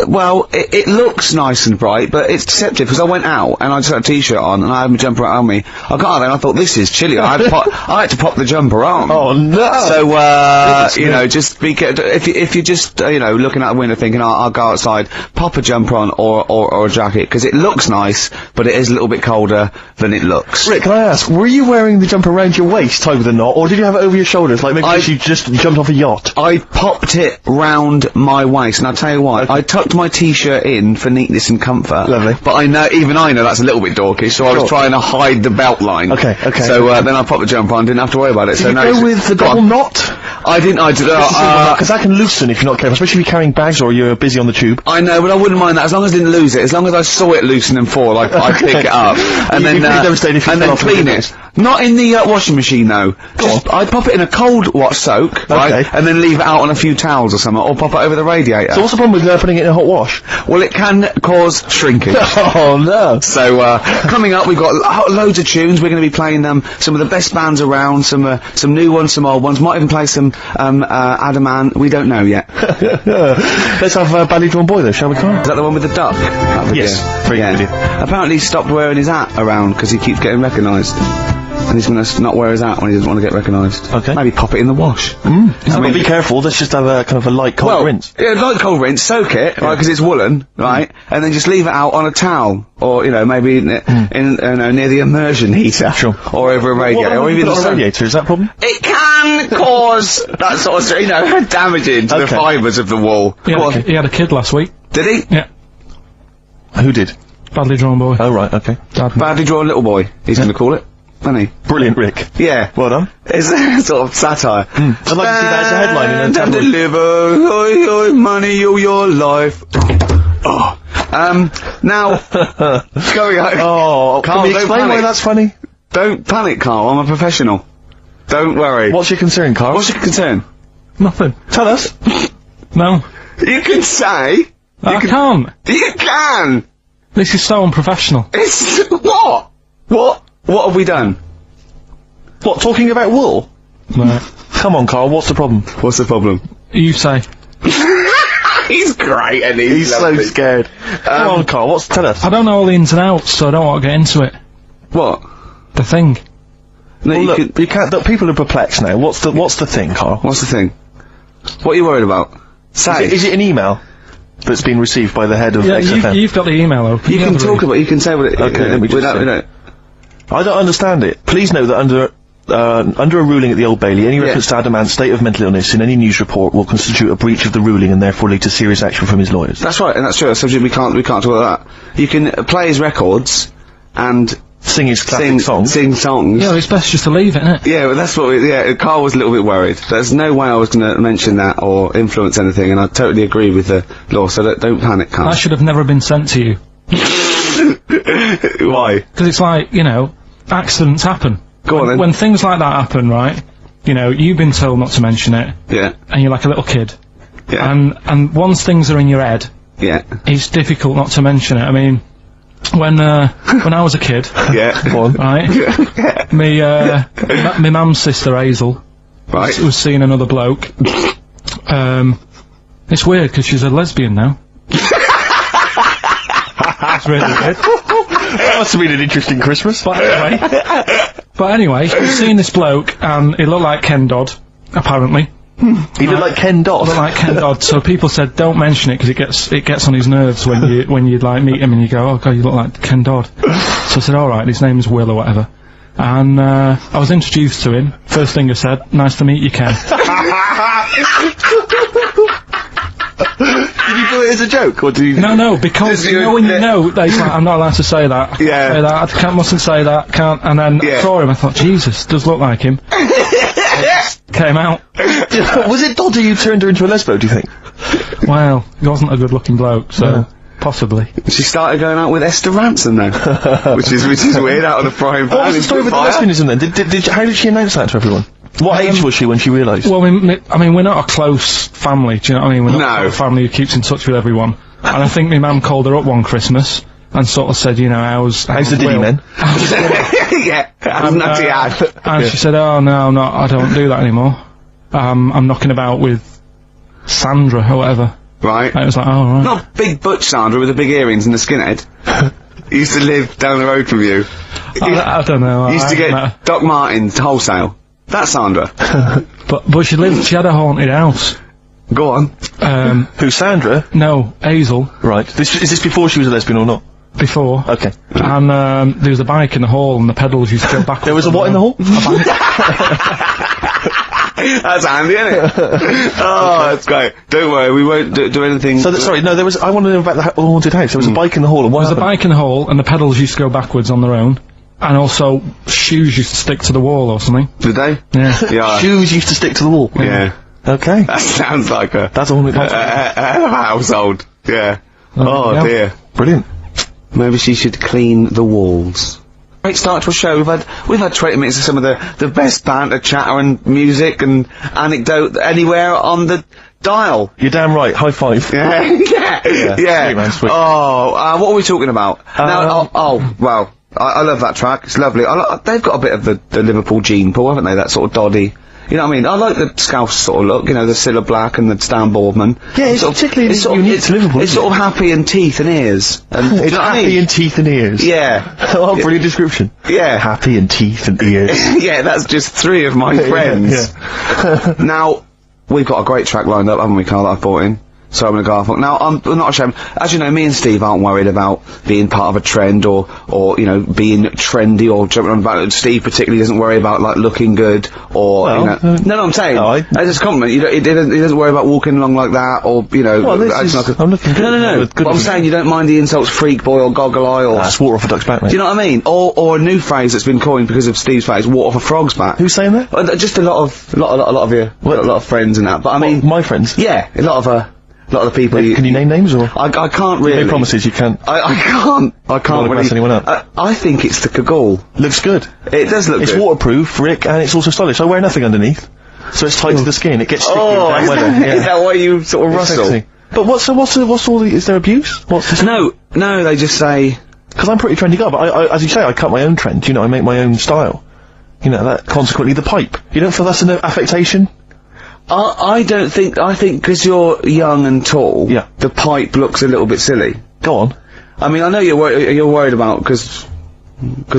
Well, it looks nice and bright, but it's deceptive, because I went out, and I just had a t-shirt on, and I had my jumper on me. I got out there and I thought, this is chilly. I had to pop the jumper on. Oh no! So, you know, just be if you're just, you know, looking out the window thinking, I'll go outside, pop a jumper on or a jacket, because it looks nice, but it is a little bit colder than it looks. Rick, can I ask, were you wearing the jumper around your waist, tied with a knot, or did you have it over your shoulders, like maybe you just jumped off a yacht? I popped it round my waist, and I'll tell you what, I tucked my t-shirt in for neatness and comfort. Lovely. But I know that's a little bit dorky, so I was trying to hide the belt line. Okay. So, then I popped the jumper on, didn't have to worry about it. Did you go with the double knot? I didn't, because that can loosen if you're not careful, especially if you're carrying bags or you're busy on the tube. I know, but I wouldn't mind that, as long as I didn't lose it, as long as I saw it loosen and fall, I'd pick it up. And then clean it. Not in the washing machine though. I'd pop it in a cold wash soak, right? And then leave it out on a few towels or something, or pop it over the radiator. So what's the problem with putting it in a hot wash? Well, it can cause shrinkage. Oh no! So coming up, we've got loads of tunes. We're going to be playing some of the best bands around, some new ones, some old ones. Might even play some Adaman. We don't know yet. Let's have Badly Drawn Boy though, shall we, Karl? Is that the one with the duck? Yes. Very good idea. Apparently, he stopped wearing his hat around because he keeps getting recognised. And he's going to not wear his hat when he doesn't want to get recognised. Okay. Maybe pop it in the wash. Be careful, let's just have a kind of a light cold rinse. Yeah, light cold rinse, soak it, right, because it's woolen, right, and then just leave it out on a towel, or, you know, maybe near the immersion heater. Sure. Or over a radiator, or even on a radiator, is that a problem? It can cause that sort of, you know, damaging to the fibres of the wall. He had a kid last week. Did he? Yeah. Who did? Badly Drawn Boy. Oh, right, okay. Badly Drawn Little Boy, he's going to call it. Funny. Brilliant, Rick. Yeah. Well done. It's a sort of satire. I'd like to see that as a headline in a tabloid. Deliver, money, your life. Now, going on. Oh, Karl, can we explain why that's funny? Don't panic, Karl, I'm a professional. Don't worry. What's your concern, Karl? What's your concern? Nothing. Tell us. No. You can say. I can't. You can! This is so unprofessional. It's, What have we done? What, talking about wool? No. Come on, Karl, what's the problem? What's the problem? You say. He's great, and he's so scared. Come on, Karl, tell us. I don't know all the ins and outs, so I don't want to get into it. What? The thing. No, well, you can't, look, people are perplexed now. What's the thing, Karl? What's the thing? What are you worried about? Say. Is it an email that's been received by the head of XFM? You've got the email open. You can talk about it, you can say what it is. Okay, let me just I don't understand it. Please note that under a ruling at the Old Bailey, any reference to Adamant's state of mental illness in any news report will constitute a breach of the ruling and therefore lead to serious action from his lawyers. That's right, and that's true. That's subject we can't talk about that. You can play his records, and sing his classic songs. Sing songs. Yeah, it's best just to leave it, isn't it? Yeah, well, that's what Carl was a little bit worried. There's no way I was going to mention that or influence anything, and I totally agree with the law, so don't panic, Carl. That should have never been sent to you. Why? Because it's like, you know, accidents happen. Go on then. When things like that happen, right, you know, you've been told not to mention it, Yeah. and you're like a little kid, Yeah. and once things are in your head, Yeah. it's difficult not to mention it. I mean, when I was a kid, Yeah. Go on. right, me mum's sister Hazel Right. was seeing another bloke. It's weird because she's a lesbian now. That's really weird. That must have been an interesting Christmas. But anyway, she was seeing this bloke, and he looked like Ken Dodd, apparently. He looked like Ken Dodd. Looked like Ken Dodd. So people said, don't mention it because it gets on his nerves when you like meet him and you go, oh god, you look like Ken Dodd. So I said, all right, his name is Will or whatever. And I was introduced to him. First thing I said, nice to meet you, Ken. Did you do it as a joke, or do you... No, because you know when you know, that he's like, I'm not allowed to say that. I can't say that, I mustn't say that, can't, and then I saw him, I thought, Jesus, does look like him. Came out. Was it Dodd you turned her into a lesbo, do you think? Well, he wasn't a good looking bloke, so, possibly. She started going out with Esther Ransom now, which is weird, out of the frying pan. What was the story with the lesbianism then? How did she announce that to everyone? What age was she when she realised? Well, I mean, we're not a close family, do you know what I mean? We're not a family who keeps in touch with everyone. And I think my mum called her up one Christmas and sort of said, you know, how's the diddy men? Yeah, how's nutty ad? And she said, oh no, I don't do that anymore. I'm knocking about with Sandra or whatever. Right. And it was like, oh right. Not big butch Sandra with the big earrings and the skinhead. He used to live down the road from you. I don't know. He used to get Doc Martens wholesale. That's Sandra. But she had a haunted house. Go on. Who, Sandra? No, Hazel. Right. Is this before she was a lesbian or not? Before. Okay. And there was a bike in the hall and the pedals used to go backwards. There was a what in the hall? That's handy, isn't it? Oh, that's great. Don't worry, we won't do anything. So, sorry, no, I want to know about the haunted house. There was a bike in the hall, and what There was a bike in the hall and the pedals used to go backwards on their own. And also, shoes used to stick to the wall or something. Did they? Yeah. Yeah. Shoes used to stick to the wall. Yeah. Okay. That sounds like That's all it was. a hell of a household. Yeah. Oh yeah. dear. Brilliant. Maybe she should clean the walls. Great start to a show. We've had 20 minutes of some of the best banter, chatter and music and anecdote anywhere on the dial. You're damn right. High five. Yeah. Yeah. Sweet, man, sweet. Oh, what are we talking about? Well, I love that track. It's lovely. They've got a bit of the Liverpool gene pool, haven't they? That sort of doddy. You know what I mean? I like the Scouse sort of look, you know, the Cilla Black and the Stan Boardman. Yeah, it's particularly unique to Liverpool. It's sort of happy and teeth and ears. And, It's happy and teeth and ears. Yeah. Oh, brilliant description. Yeah. Happy and teeth and ears. Yeah, that's just 3 of my friends. Yeah. Now, we've got a great track lined up, haven't we, Carl, that I've brought in? So I'm gonna go. Now, I'm not ashamed. As you know, me and Steve aren't worried about being part of a trend or you know, being trendy or jumping on about it. Steve particularly doesn't worry about, like, looking good or, Well, you know. No, I'm saying. no, As a compliment, he doesn't worry about walking along like that or, you know. Well, I'm looking good. No. But I'm saying you don't mind the insults freak boy or goggle eye or. That's water off a duck's back, mate. Do you know what I mean? Or a new phrase that's been coined because of Steve's face, water off a frog's back. Who's saying that? Just a lot of your, a lot of friends and that. But I mean. My friends? Yeah, a lot of the people. Can you name names or? I can't really. No promises, you can't. I can't Wanna really. mess anyone up. I think it's the Kaggle. Looks good. It does look It's good. waterproof, Rick, and it's also stylish. I wear nothing underneath, so it's tight to the skin. It gets sticky in damn weather. Is that why you sort of rustle? Sexy. But what's all the, is there abuse? What's this? No, they just say. Because I'm pretty trendy guy, but I, as you say, I cut my own trend, you know, I make my own style. You know, that, consequently the pipe. You don't feel that's an affectation? I don't think, I think because you're young and tall, Yeah. the pipe looks a little bit silly. Go on. I mean, I know you're worried about, because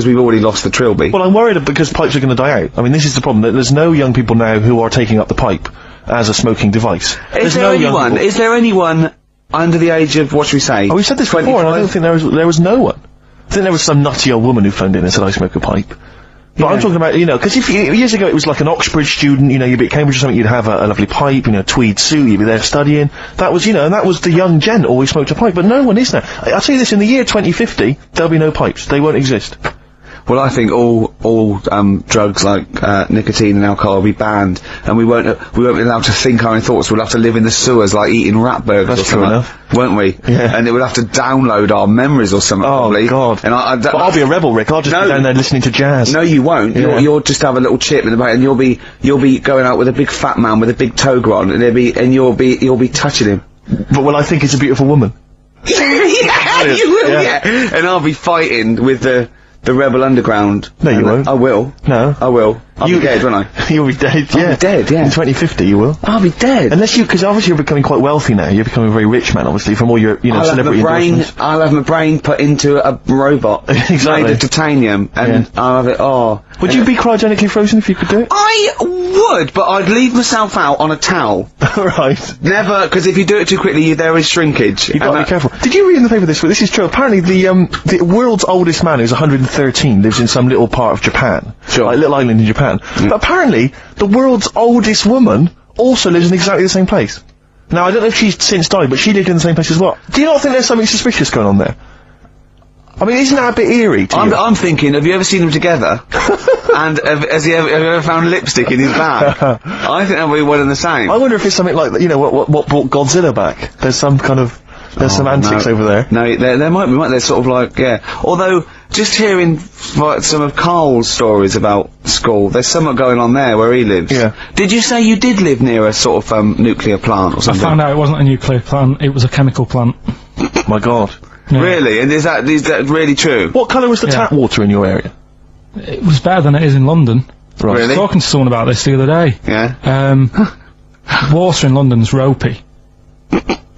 we've already lost the trilby. Well, I'm worried because pipes are going to die out. I mean, this is the problem, that there's no young people now who are taking up the pipe as a smoking device. Is there anyone under the age of, what should we say? Oh, we said this before, and I don't think there was no one. I think there was some nutty old woman who phoned in and said, I smoke a pipe. But I'm talking about, you know, because years ago it was like an Oxbridge student, you know, you'd be at Cambridge or something, you'd have a lovely pipe, you know, tweed suit, you'd be there studying. That was, you know, and that was the young gent always smoked a pipe, but no one is now. I'll tell you this, in the year 2050, there'll be no pipes. They won't exist. Well, I think all drugs like nicotine and alcohol will be banned, and we won't be allowed to think our own thoughts. We'll have to live in the sewers like eating rat burgers or something, won't we? Yeah. And it would have to download our memories or something. Oh God! And but I'll be a rebel, Rick. I'll just be down there listening to jazz. No, you won't. Yeah. You'll just have a little chip in the back, and you'll be going out with a big fat man with a big toga on, and you'll be touching him. But will I think it's a beautiful woman? Yeah, you will. Yeah. And I'll be fighting with the rebel underground. No, you won't. I will. No, I will. I'll be dead, won't I? You'll be dead. I'll be dead. Yeah. In 2050, you will. I'll be dead. Unless because obviously you're becoming quite wealthy now. You're becoming a very rich man, obviously, from all your celebrity endorsements. I'll have my brain put into a robot Exactly. made of titanium, and I'll have it. Oh. Would you be cryogenically frozen if you could do it? I would, but I'd leave myself out on a towel. Right. Never, because if you do it too quickly, there is shrinkage. You've got to be careful. Did you read in the paper this week? This is true. Apparently, the world's oldest man, who's 113, lives in some little part of Japan. Sure. Like a little island in Japan. But apparently, the world's oldest woman also lives in exactly the same place. Now, I don't know if she's since died, but she lived in the same place as well. Do you not think there's something suspicious going on there? I mean, isn't that a bit eerie to you? I'm thinking, have you ever seen them together? And have you ever found lipstick in his bag? I think that'll be one and the same. I wonder if it's something like, what brought Godzilla back? There's some kind of, some antics over there. No, there might be, they're sort of like, yeah. Although, just hearing some of Karl's stories about school, there's something going on there where he lives. Yeah. Did you say you did live near a sort of, nuclear plant or something? I found out it wasn't a nuclear plant, it was a chemical plant. My God. Yeah. Really? And is that really true? What colour was the tap water in your area? It was better than it is in London. Right. I was talking to someone about this the other day. Yeah. Water in London's ropey.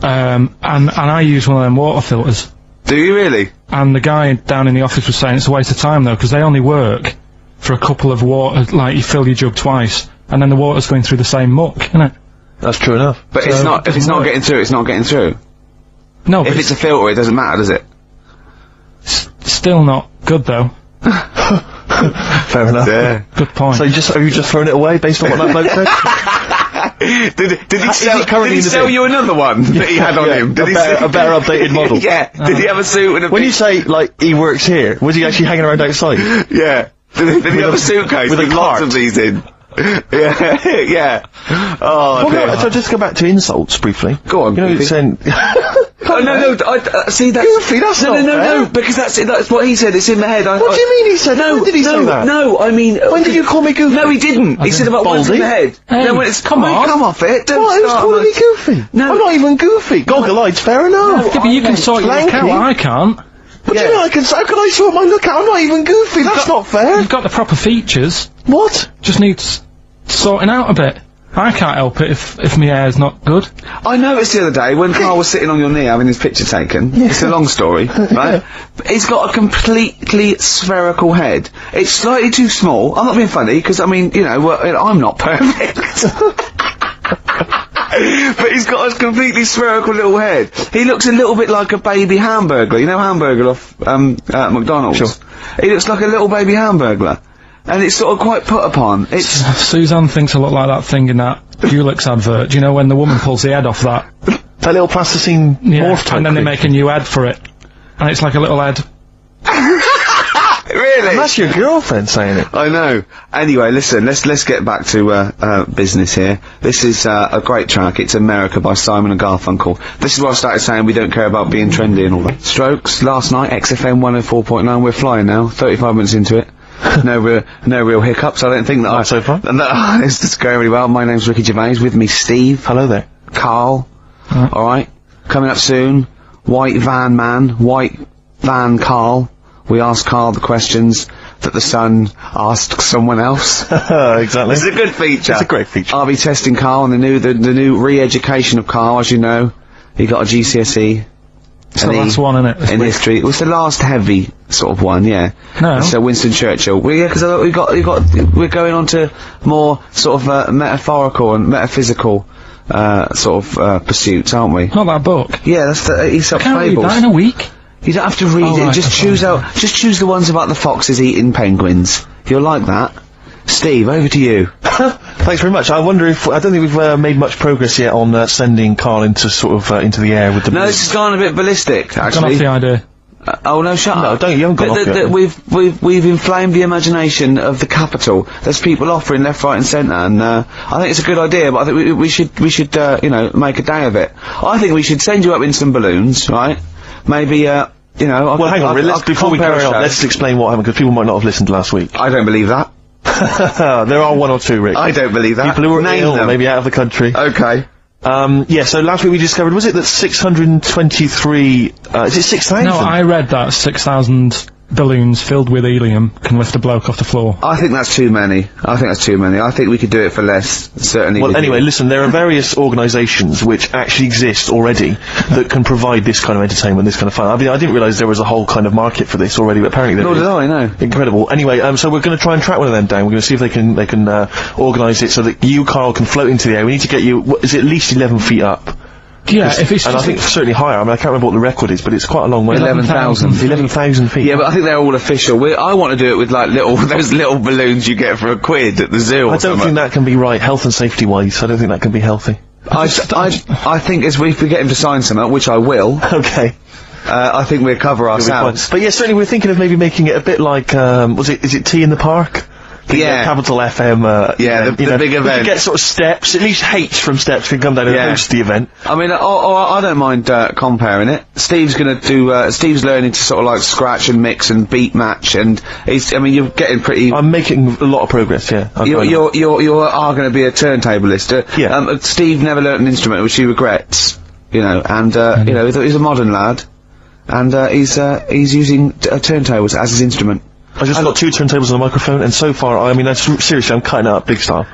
And I use one of them water filters. Do you really? And the guy down in the office was saying it's a waste of time though, because they only work for a couple of water, like you fill your jug twice, and then the water's going through the same muck, isn't it? That's true enough. But it's not, if it's not getting through, it's not getting through. No, If it's a filter, it doesn't matter, does it? still not good though. Fair enough. Yeah. Good point. So have you just thrown it away based on what that bloke said? Did he sell you another one that he had on him? Did a better updated model? Yeah. Did he have a suit with a When you say, like, he works here, was he actually hanging around outside? Yeah. Did he have a suitcase with lots of these in? Yeah. Yeah. Oh, dear. So just go back to insults briefly. Go on. You know, Goofy. saying... Oh, no, see, that's... Goofy, that's not fair. No, because that's what he said, it's in my head. What do you mean he said? No, when did he say that? No, I mean... When did you call me Goofy? No, he didn't. He said about what's in the head. Hey, no, when it's... come on. Come off it. Don't What? Who's start calling me Goofy? No. I'm not even Goofy. Goggle-eyed's fair enough. Yeah, but you can sort your look out, Lanky. I can't. What do you mean how can I sort my look out? I'm not even Goofy. That's not fair. You've got the proper features. What? Just needs sorting out a bit. I can't help it if my hair's not good. I noticed the other day when Karl was sitting on your knee having his picture taken. It's a long story, right? But he's got a completely spherical head. It's slightly too small. I'm not being funny because I mean, I'm not perfect. But he's got a completely spherical little head. He looks a little bit like a baby hamburger. You know Hamburger off McDonald's? Sure. He looks like a little baby hamburger. And it's sort of quite put upon. It's... Suzanne thinks I look like that thing in that Dulux advert. Do you know when the woman pulls the head off that? That little plasticine morph type and then they thing. make a new head for it. And it's like a little head. Really? And that's your girlfriend saying it. I know. Anyway, listen, let's get back to business here. This is a great track. It's America by Simon and Garfunkel. This is where I started saying we don't care about being trendy and all that. Strokes, last night, XFM 104.9. We're flying now, 35 minutes into it. No real hiccups. I don't think that. So far. It's just going really well. My name's Ricky Gervais. With me, Steve. Hello there. Karl. All right. Coming up soon. White Van Man. White Van Karl. We ask Karl the questions that the Sun asked someone else. Exactly. It's a good feature. It's a great feature. I'll be testing Karl on the new re-education of Karl. As you know, he got a GCSE. It's the last one, isn't it? In history. It was the last heavy sort of one, yeah. No. So Winston Churchill. Well, yeah, because we're going on to more sort of metaphorical and metaphysical sort of pursuits, aren't we? Not that book. Yeah, that's the Aesop's Can't read Fables. that in a week. You don't have to read it. Right, Just choose the ones about the foxes eating penguins. You'll like that. Steve, over to you. Thanks very much. I wonder if I don't think we've made much progress yet on sending Karl into sort of into the air with the. No, this has gone a bit ballistic. Gone off Actually, the idea. Oh no, shut No, up. don't, you haven't gone off yet. We've inflamed the imagination of the capital. There's people offering left, right and centre, and, I think it's a good idea, but I think we should, you know, make a day of it. I think we should send you up in some balloons, right? Maybe, you know... Well, hang on, before we carry on, let's explain what happened, because people might not have listened last week. I don't believe that. There are one or two, Rick. I don't believe that. People who were Name ill, them. maybe out of the country. Okay. Yeah, so last week we discovered, was it that 623, is it 6,000? No, I read that 6,000 balloons filled with helium can lift a bloke off the floor. I think that's too many. I think we could do it for less, certainly. Well, anyway, listen, there are various organisations which actually exist already that can provide this kind of entertainment, this kind of fun. I mean, I didn't realise there was a whole kind of market for this already, but apparently there is. Nor did I, no. Incredible. Anyway, so we're going to try and track one of them down. We're going to see if they can organise it so that you, Carl, can float into the air. We need to get you, what, is it at least 11 feet up? Yeah, if it's and I think certainly higher. I mean, I can't remember what the record is, but it's quite a long way. 11,000. 11,000 feet. Yeah, but I think they're all official. I want to do it with, like, those little balloons you get for a quid at the zoo or I don't think that can be right, health and safety-wise. I don't think that can be healthy. I think if we get him to sign something, which I will, Okay. I think we'll cover ourselves. But yeah, certainly we're thinking of maybe making it a bit like, is it Tea in the Park? Yeah. Capital FM, yeah, the big event. We could get sort of Steps, at least H from Steps can come down and host the event. I mean, I don't mind, comparing it. Steve's Steve's learning to sort of like scratch and mix and beat match, and you're getting pretty... I'm making a lot of progress, yeah. You are gonna be a turntablist. Yeah. Steve never learnt an instrument, which he regrets, you know, and, you know, he's a modern lad, and, he's using turntables as his instrument. I just got 2 turntables and a microphone, and so far, I mean, seriously, I'm cutting it up big style.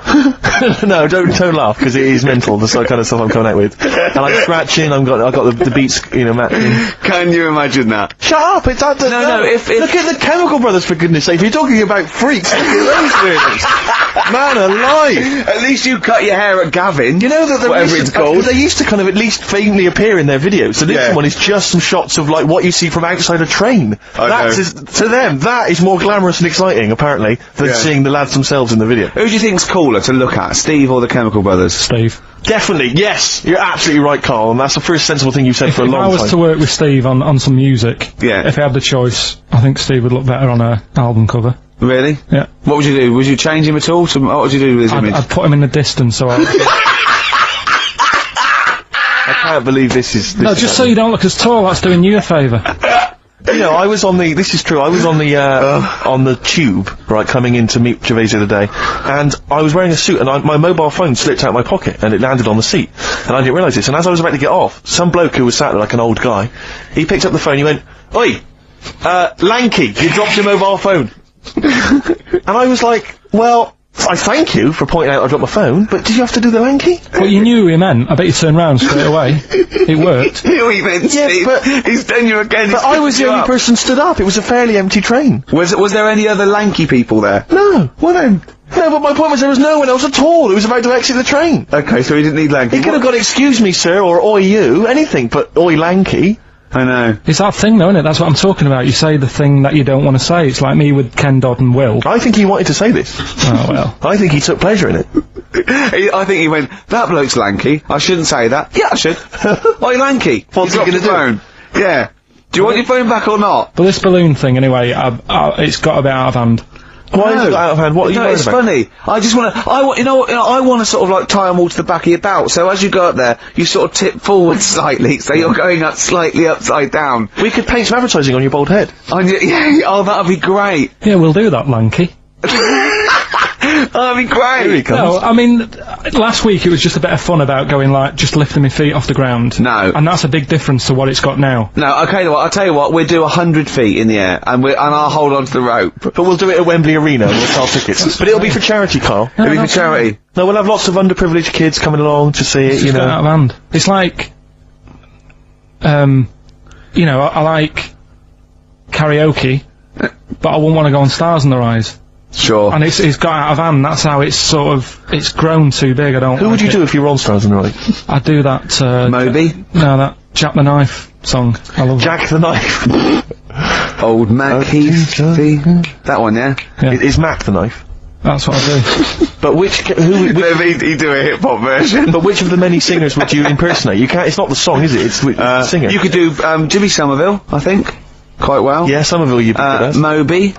No, don't laugh, because it is mental, the sort of kind of stuff I'm coming out with. And I'm scratching, I've got the beats, you know, matching. Can you imagine that? Shut up, it's not the... No, if... Look at the Chemical Brothers, for goodness sake, if you're talking about freaks, look at those weirdos. Man alive! At least you cut your hair at Gavin. You know that whatever it's called. They used to kind of at least faintly appear in their videos. So this one is just some shots of, like, what you see from outside a train. To them, that is more glamorous and exciting, apparently, than seeing the lads themselves in the video. Who do you think's cooler to look at, Steve or the Chemical Brothers? Steve. Definitely, yes! You're absolutely right, Carl, and that's the first sensible thing you've said for a long time. If I was to work with Steve on some music, if I had the choice, I think Steve would look better on a album cover. Really? Yeah. What would you do? Would you change him at all? What would you do with his image? I'd put him in the distance, so I can't believe this is... No, just so you don't look as tall, that's doing you a favour. You know, I was on the tube, right, coming in to meet Gervais the other day, and I was wearing a suit, and my mobile phone slipped out of my pocket, and it landed on the seat, and I didn't realise this, and as I was about to get off, some bloke who was sat there like an old guy, he picked up the phone, he went, "Oi, Lanky, you dropped your mobile phone." And I was like, well... I thank you for pointing out I dropped my phone, but did you have to do the Lanky? Well, you knew who he meant. I bet you turned round straight away. It worked. You he meant, Steve. But he's done you again. But I was the only person stood up. It was a fairly empty train. Was there any other lanky people there? No. Well then. No, but my point was there was no one else at all who was about to exit the train. Okay, so he didn't need lanky. He could have got "excuse me, sir," or "oi you," anything, but "oi Lanky." I know. It's that thing though, isn't it? That's what I'm talking about. You say the thing that you don't want to say. It's like me with Ken Dodd and Will. I think he wanted to say this. Oh, well. I think he took pleasure in it. I think he went, "That bloke's lanky. I shouldn't say that." Yeah, I should. Oi, lanky. What's he gonna do? Phone. Yeah. Do you want your phone back or not? But this balloon thing, anyway, it's got a bit out of hand. Why is it out of hand? What are you worried it's about? funny. I want to sort of like tie them all to the back of your belt, so as you go up there, you sort of tip forward slightly, so you're going up slightly upside down. We could paint some advertising on your bald head. Oh, that'd be great. Yeah, we'll do that, Lanky. That'd be great. Here he comes. No, I mean, last week it was just a bit of fun about going like, just lifting my feet off the ground. No. And that's a big difference to what it's got now. No, okay, I'll tell you what, we'll do 100 feet in the air, and I'll hold on to the rope. But we'll do it at Wembley Arena, and we'll sell tickets. But it'll be for charity, Carl. It'll be for charity. No, we'll have lots of underprivileged kids coming along to see it, you know. Out of hand. It's like, you know, I like karaoke, but I wouldn't want to go on Stars in Their Eyes. Sure. And it's got out of hand, that's how it's grown too big, I don't Who would you do if you were on Stars in Their Eyes? I'd do that, Moby? No, that Jack the Knife song. I love Jack the Knife. Old Mac Heath. That one, yeah? Is Mac the Knife? That's what I do. But He'd do a hip-hop version. But which of the many singers would you impersonate? You can't, it's not the song, is it? It's the singer. You could do, Jimmy Somerville, I think. quite well. Yeah, Somerville you picked it as. Moby.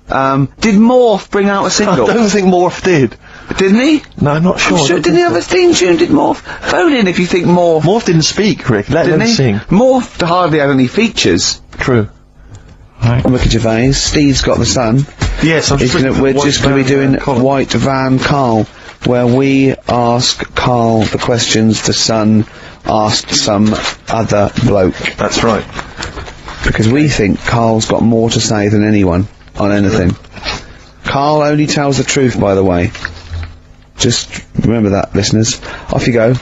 Did Morph bring out a I single? don't think Morph did. Didn't he? No, I'm not sure. I'm sure, didn't he have a theme tune, did Morph? Phone in if you think Morph... Morph didn't speak, Rick. Let Didn't him he? sing. Morph hardly had any features. True. Right. Ricky Gervais, Steve's got the sun. Yes, I'm We're just going to be doing White Van Carl, where we ask Carl the questions the Sun asked some other bloke. That's right. Because we think Carl's got more to say than anyone on anything. Carl only tells the truth, by the way. Just remember that, listeners. Off you go.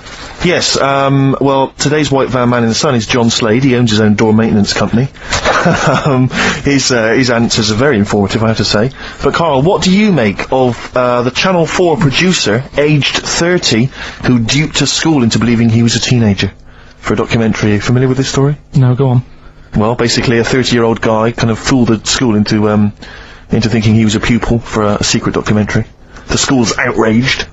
Yes, well, today's White Van Man in the Sun is John Slade. He owns his own door maintenance company. His answers are very informative, I have to say. But Carl, what do you make of the Channel 4 producer, aged 30, who duped a school into believing he was a teenager for a documentary? Are you familiar with this story? No, go on. Well, basically a 30-year-old guy kind of fooled the school into thinking he was a pupil for a secret documentary. The school's outraged.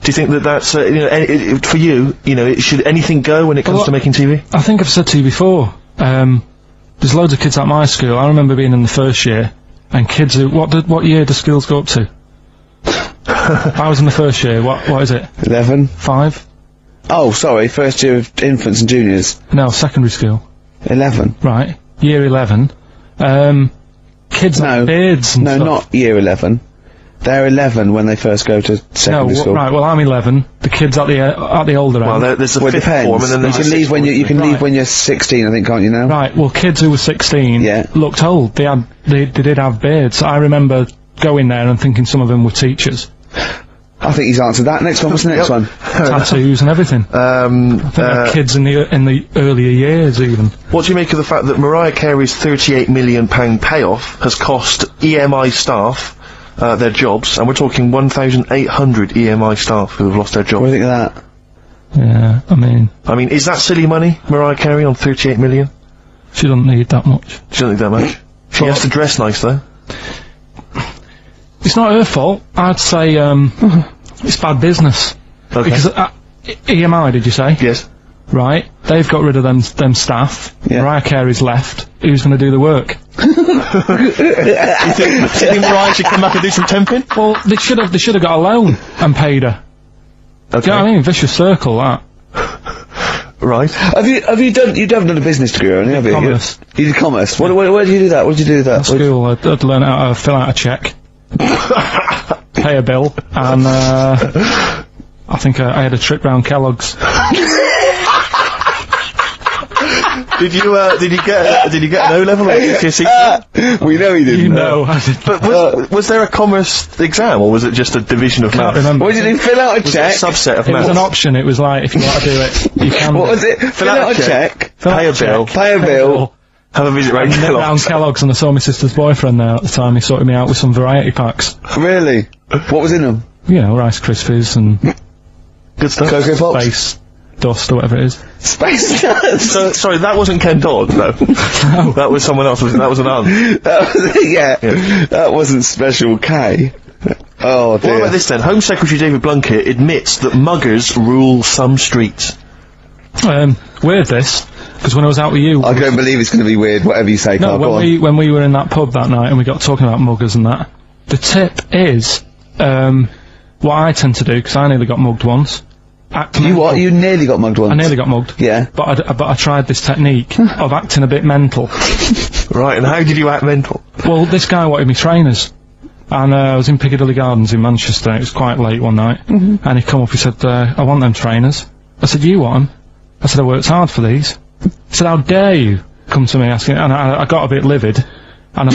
Do you think that that's, for you, should anything go when it comes to making TV? I think I've said to you before, there's loads of kids at my school. I remember being in the first year, and kids who, what year do schools go up to? I was in the first year, what is it? 11. 5? Oh, sorry, first year of infants and juniors. No, secondary school. 11. Right, year 11. Kids have beards and no, stuff. not year 11. They're 11 when they first go to secondary school. Right, well, I'm 11. The kids at the older end. Well, there's the Well, it fifth depends. form, and then You there's can the leave sixth when form. you can leave Right. when you're 16, I think, can't you now? Right, well, kids who were 16 Yeah. looked old. They did have beards. I remember going there and thinking some of them were teachers. I think he's answered that. Next one, what's the next one? Tattoos and everything. I think they're kids in the earlier years, even. What do you make of the fact that Mariah Carey's £38 million payoff has cost EMI staff their jobs, and we're talking 1,800 EMI staff who have lost their What jobs? do you think of that? Yeah, I mean, is that silly money, Mariah Carey, on 38 million? she doesn't need that much. She doesn't think that much. She has to dress nice, though. It's not her fault. I'd say, it's bad business. Okay. Because, EMI, did you say? Yes. Right. They've got rid of them staff. Yeah. Mariah Carey's left. Who's going to do the work? Do you think Mariah should come back and do some temping? Well, they should have got a loan and paid her. Okay. Do you know what I mean? Vicious circle, that. Right. Have you done a business degree, have you? Commerce. You did commerce. Where did you do that? What did you do with that? At school, I'd learn how to fill out a cheque, pay a bill, and, I think I had a trip round Kellogg's. Did you get an O-level or GCSE? We know he didn't. You know, I did. But was there a commerce exam, or was it just a division of Can't maths? remember. What did he fill out a Was it a check? subset of It was maths? an option. It was like, if you want to do it, you can. What was it? Fill out a check. Pay a bill. Pay a bill. Have a visit round Round Kellogg's. Kellogg's, and I saw my sister's boyfriend there at the time. He sorted me out with some variety packs. Really? What was in them? You know, Rice Krispies and Good stuff. Cocoa Pops? Space Dust or whatever it is. Space Nuts. So, sorry, that wasn't Ken Dodd, no. That was someone else, that was an aunt. That wasn't Special K. Oh dear. What about this then? Home Secretary David Blunkett admits that muggers rule some streets. Weird this, because when I was out with you... I don't believe it's going to be weird, whatever you say, No, Carl. Go on. when we were in that pub that night and we got talking about muggers and that, the tip is, what I tend to do, because I nearly got mugged once. You what? You nearly got mugged once. I nearly got mugged. Yeah. But I tried this technique of acting a bit mental. Right, and how did you act mental? Well, this guy wanted me trainers. And I was in Piccadilly Gardens in Manchester, it was quite late one night, and he come up, he said, I want them trainers. I said, you want them? I said, I worked hard for these. He said, how dare you come to me asking, and I got a bit livid, and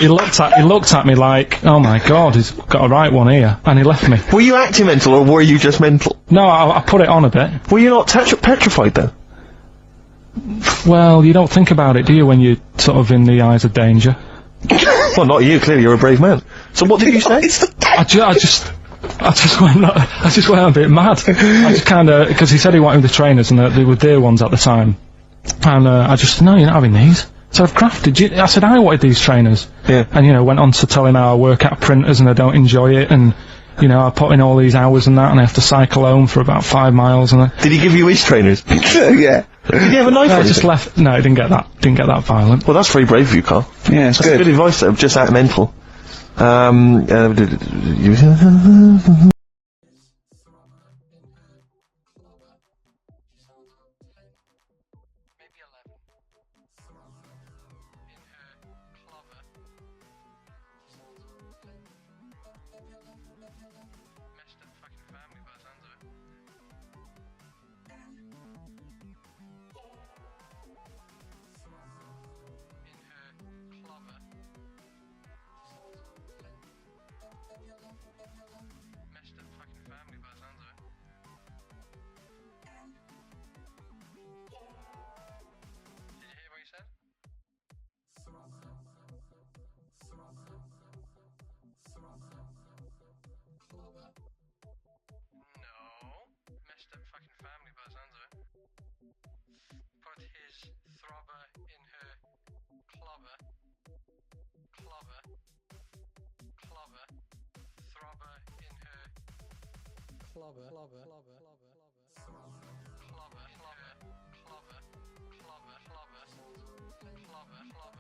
he looked at me like, oh my god, he's got a right one here, and he left me. Were you acting mental, or were you just mental? No, I put it on a bit. Were you not petrified then? Well, you don't think about it, do you, when you're sort of in the eyes of danger? Well, not you, clearly you're a brave man. So what did you say? I just went a bit mad. I just kinda, because he said he wanted the trainers and they were dear ones at the time. And, I just, no, you're not having these. So I've crafted you. I said, I wanted these trainers. Yeah. And, went on to tell him how I work at printers and I don't enjoy it and You know, I put in all these hours and that, and I have to cycle home for about 5 miles, and Did he give you his trainers? Yeah. Did he have a knife? I or just anything? left. No, it didn't get that violent. Well, that's very brave of you, Carl. Yeah, it's That's good. good advice, though. Just act mental.